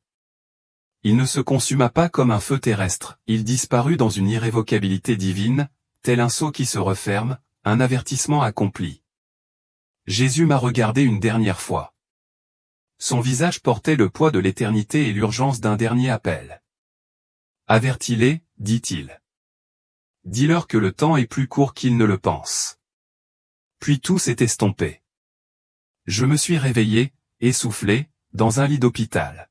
Il ne se consuma pas comme un feu terrestre, il disparut dans une irrévocabilité divine, tel un seau qui se referme, un avertissement accompli. Jésus m'a regardé une dernière fois. Son visage portait le poids de l'éternité et l'urgence d'un dernier appel. « Avertis-les, dit-il. Dis-leur que le temps est plus court qu'ils ne le pensent. » Puis tout s'est estompé. Je me suis réveillé, essoufflé, dans un lit d'hôpital.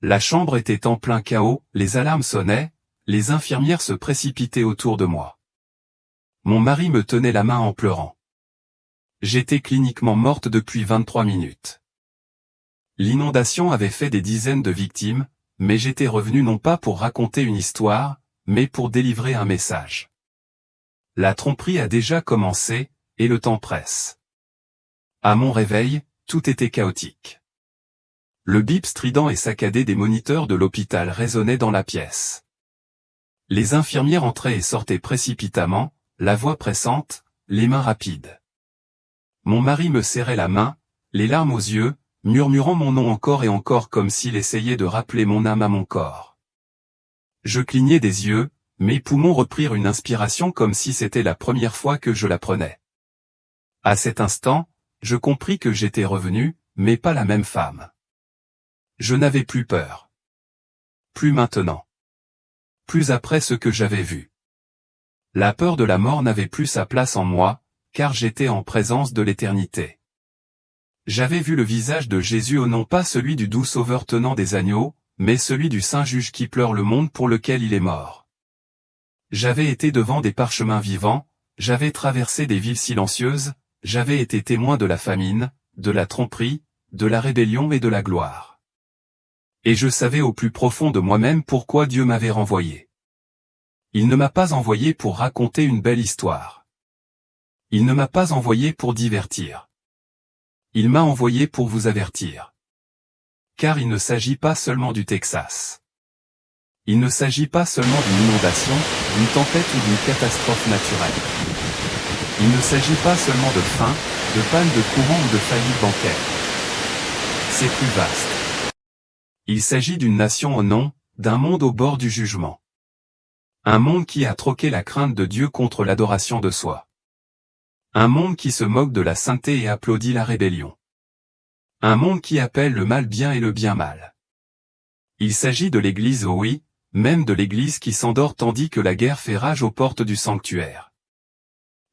La chambre était en plein chaos, les alarmes sonnaient, les infirmières se précipitaient autour de moi. Mon mari me tenait la main en pleurant. J'étais cliniquement morte depuis 23 minutes. L'inondation avait fait des dizaines de victimes, mais j'étais revenu non pas pour raconter une histoire, mais pour délivrer un message. La tromperie a déjà commencé, et le temps presse. À mon réveil, tout était chaotique. Le bip strident et saccadé des moniteurs de l'hôpital résonnait dans la pièce. Les infirmières entraient et sortaient précipitamment, la voix pressante, les mains rapides. Mon mari me serrait la main, les larmes aux yeux, murmurant mon nom encore et encore comme s'il essayait de rappeler mon âme à mon corps. Je clignai des yeux, mes poumons reprirent une inspiration comme si c'était la première fois que je la prenais. À cet instant, je compris que j'étais revenu, mais pas la même femme. Je n'avais plus peur. Plus maintenant. Plus après ce que j'avais vu. La peur de la mort n'avait plus sa place en moi, car j'étais en présence de l'éternité. J'avais vu le visage de Jésus, non pas celui du doux sauveur tenant des agneaux, mais celui du saint juge qui pleure le monde pour lequel il est mort. J'avais été devant des parchemins vivants, j'avais traversé des villes silencieuses, j'avais été témoin de la famine, de la tromperie, de la rébellion et de la gloire. Et je savais au plus profond de moi-même pourquoi Dieu m'avait renvoyé. Il ne m'a pas envoyé pour raconter une belle histoire. Il ne m'a pas envoyé pour divertir. Il m'a envoyé pour vous avertir. Car il ne s'agit pas seulement du Texas. Il ne s'agit pas seulement d'une inondation, d'une tempête ou d'une catastrophe naturelle. Il ne s'agit pas seulement de faim, de panne de courant ou de faillite bancaire. C'est plus vaste. Il s'agit d'une nation au nom, d'un monde au bord du jugement. Un monde qui a troqué la crainte de Dieu contre l'adoration de soi. Un monde qui se moque de la sainteté et applaudit la rébellion. Un monde qui appelle le mal bien et le bien mal. Il s'agit de l'Église, oui, même de l'Église qui s'endort tandis que la guerre fait rage aux portes du sanctuaire.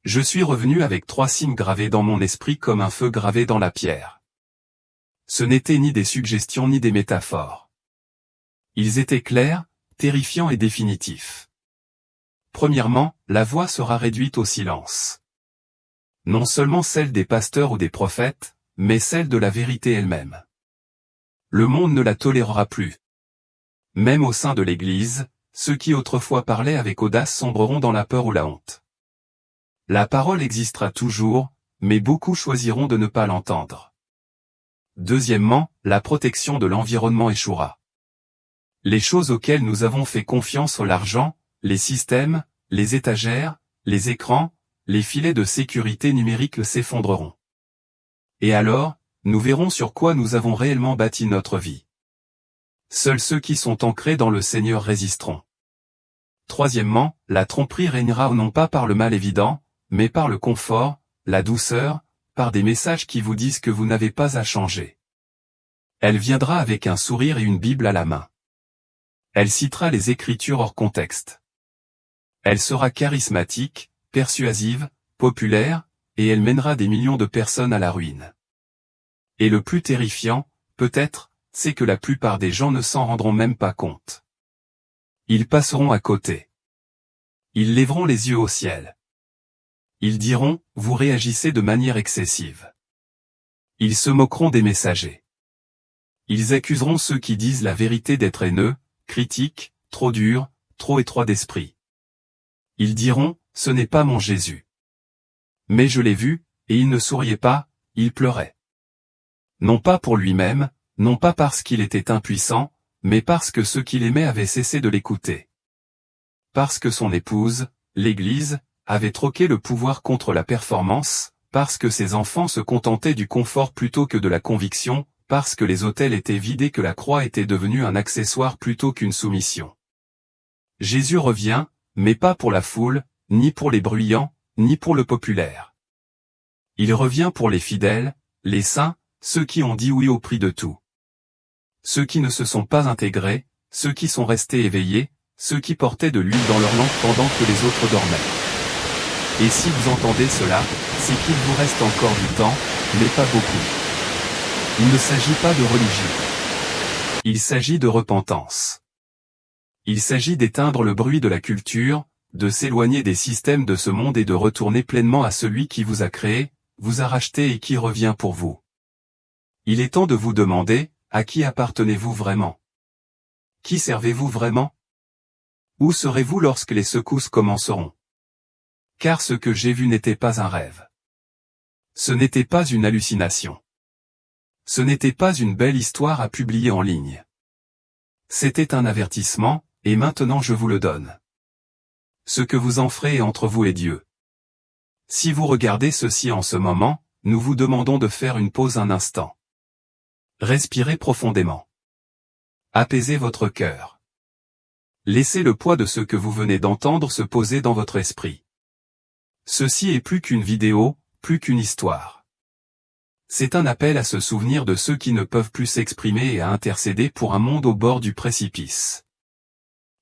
Je suis revenu avec 3 signes gravés dans mon esprit comme un feu gravé dans la pierre. Ce n'étaient ni des suggestions ni des métaphores. Ils étaient clairs, terrifiants et définitifs. Premièrement, la voix sera réduite au silence. Non seulement celle des pasteurs ou des prophètes, mais celle de la vérité elle-même. Le monde ne la tolérera plus. Même au sein de l'Église, ceux qui autrefois parlaient avec audace sombreront dans la peur ou la honte. La parole existera toujours, mais beaucoup choisiront de ne pas l'entendre. Deuxièmement, la protection de l'environnement échouera. Les choses auxquelles nous avons fait confiance, l'argent, les systèmes, les étagères, les écrans, les filets de sécurité numérique s'effondreront. Et alors, nous verrons sur quoi nous avons réellement bâti notre vie. Seuls ceux qui sont ancrés dans le Seigneur résisteront. Troisièmement, la tromperie régnera non pas par le mal évident, mais par le confort, la douceur, par des messages qui vous disent que vous n'avez pas à changer. Elle viendra avec un sourire et une Bible à la main. Elle citera les Écritures hors contexte. Elle sera charismatique, persuasive, populaire, et elle mènera des millions de personnes à la ruine. Et le plus terrifiant, peut-être, c'est que la plupart des gens ne s'en rendront même pas compte. Ils passeront à côté. Ils lèveront les yeux au ciel. Ils diront, vous réagissez de manière excessive. Ils se moqueront des messagers. Ils accuseront ceux qui disent la vérité d'être haineux, critiques, trop durs, trop étroits d'esprit. Ils diront, ce n'est pas mon Jésus. Mais je l'ai vu, et il ne souriait pas, il pleurait. Non pas pour lui-même, non pas parce qu'il était impuissant, mais parce que ceux qu'il aimait avaient cessé de l'écouter. Parce que son épouse, l'Église, avait troqué le pouvoir contre la performance, parce que ses enfants se contentaient du confort plutôt que de la conviction, parce que les autels étaient vidés, que la croix était devenue un accessoire plutôt qu'une soumission. Jésus revient, mais pas pour la foule, ni pour les bruyants, ni pour le populaire. Il revient pour les fidèles, les saints, ceux qui ont dit oui au prix de tout. Ceux qui ne se sont pas intégrés, ceux qui sont restés éveillés, ceux qui portaient de l'huile dans leur lampe pendant que les autres dormaient. Et si vous entendez cela, c'est qu'il vous reste encore du temps, mais pas beaucoup. Il ne s'agit pas de religion. Il s'agit de repentance. Il s'agit d'éteindre le bruit de la culture, de s'éloigner des systèmes de ce monde et de retourner pleinement à celui qui vous a créé, vous a racheté et qui revient pour vous. Il est temps de vous demander, à qui appartenez-vous vraiment? Qui servez-vous vraiment? Où serez-vous lorsque les secousses commenceront? Car ce que j'ai vu n'était pas un rêve. Ce n'était pas une hallucination. Ce n'était pas une belle histoire à publier en ligne. C'était un avertissement, et maintenant je vous le donne. Ce que vous en ferez est entre vous et Dieu. Si vous regardez ceci en ce moment, nous vous demandons de faire une pause un instant. Respirez profondément. Apaisez votre cœur. Laissez le poids de ce que vous venez d'entendre se poser dans votre esprit. Ceci est plus qu'une vidéo, plus qu'une histoire. C'est un appel à se souvenir de ceux qui ne peuvent plus s'exprimer et à intercéder pour un monde au bord du précipice.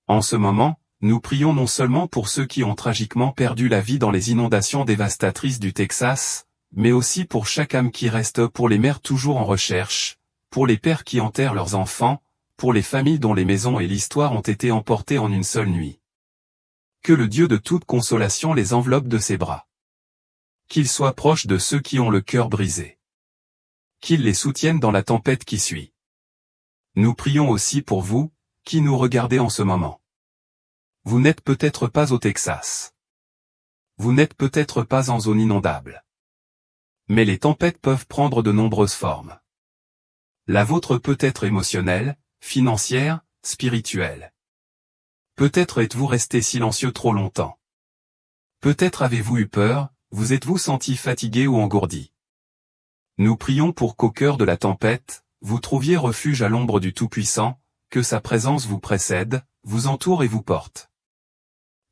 En ce moment, nous prions non seulement pour ceux qui ont tragiquement perdu la vie dans les inondations dévastatrices du Texas, mais aussi pour chaque âme qui reste, pour les mères toujours en recherche, pour les pères qui enterrent leurs enfants, pour les familles dont les maisons et l'histoire ont été emportées en une seule nuit. Que le Dieu de toute consolation les enveloppe de ses bras. Qu'il soit proche de ceux qui ont le cœur brisé. Qu'il les soutienne dans la tempête qui suit. Nous prions aussi pour vous, qui nous regardez en ce moment. Vous n'êtes peut-être pas au Texas. Vous n'êtes peut-être pas en zone inondable. Mais les tempêtes peuvent prendre de nombreuses formes. La vôtre peut être émotionnelle, financière, spirituelle. Peut-être êtes-vous resté silencieux trop longtemps. Peut-être avez-vous eu peur, vous êtes-vous senti fatigué ou engourdi. Nous prions pour qu'au cœur de la tempête, vous trouviez refuge à l'ombre du Tout-Puissant, que sa présence vous précède, vous entoure et vous porte.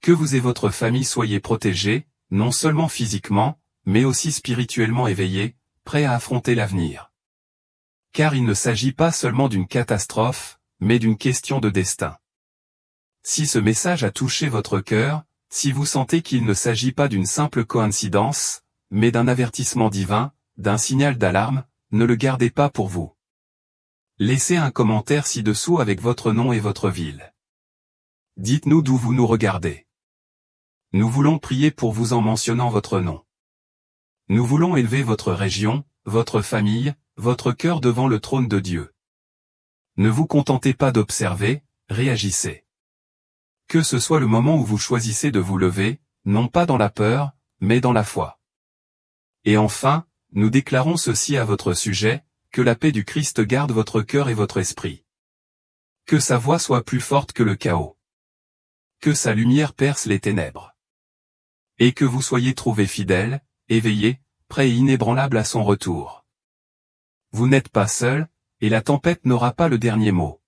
Que vous et votre famille soyez protégés, non seulement physiquement, mais aussi spirituellement éveillés, prêts à affronter l'avenir. Car il ne s'agit pas seulement d'une catastrophe, mais d'une question de destin. Si ce message a touché votre cœur, si vous sentez qu'il ne s'agit pas d'une simple coïncidence, mais d'un avertissement divin, d'un signal d'alarme, ne le gardez pas pour vous. Laissez un commentaire ci-dessous avec votre nom et votre ville. Dites-nous d'où vous nous regardez. Nous voulons prier pour vous en mentionnant votre nom. Nous voulons élever votre région, votre famille, votre cœur devant le trône de Dieu. Ne vous contentez pas d'observer, réagissez. Que ce soit le moment où vous choisissez de vous lever, non pas dans la peur, mais dans la foi. Et enfin, nous déclarons ceci à votre sujet, que la paix du Christ garde votre cœur et votre esprit. Que sa voix soit plus forte que le chaos. Que sa lumière perce les ténèbres. Et que vous soyez trouvés fidèles, éveillés, prêts et inébranlables à son retour. Vous n'êtes pas seul, et la tempête n'aura pas le dernier mot.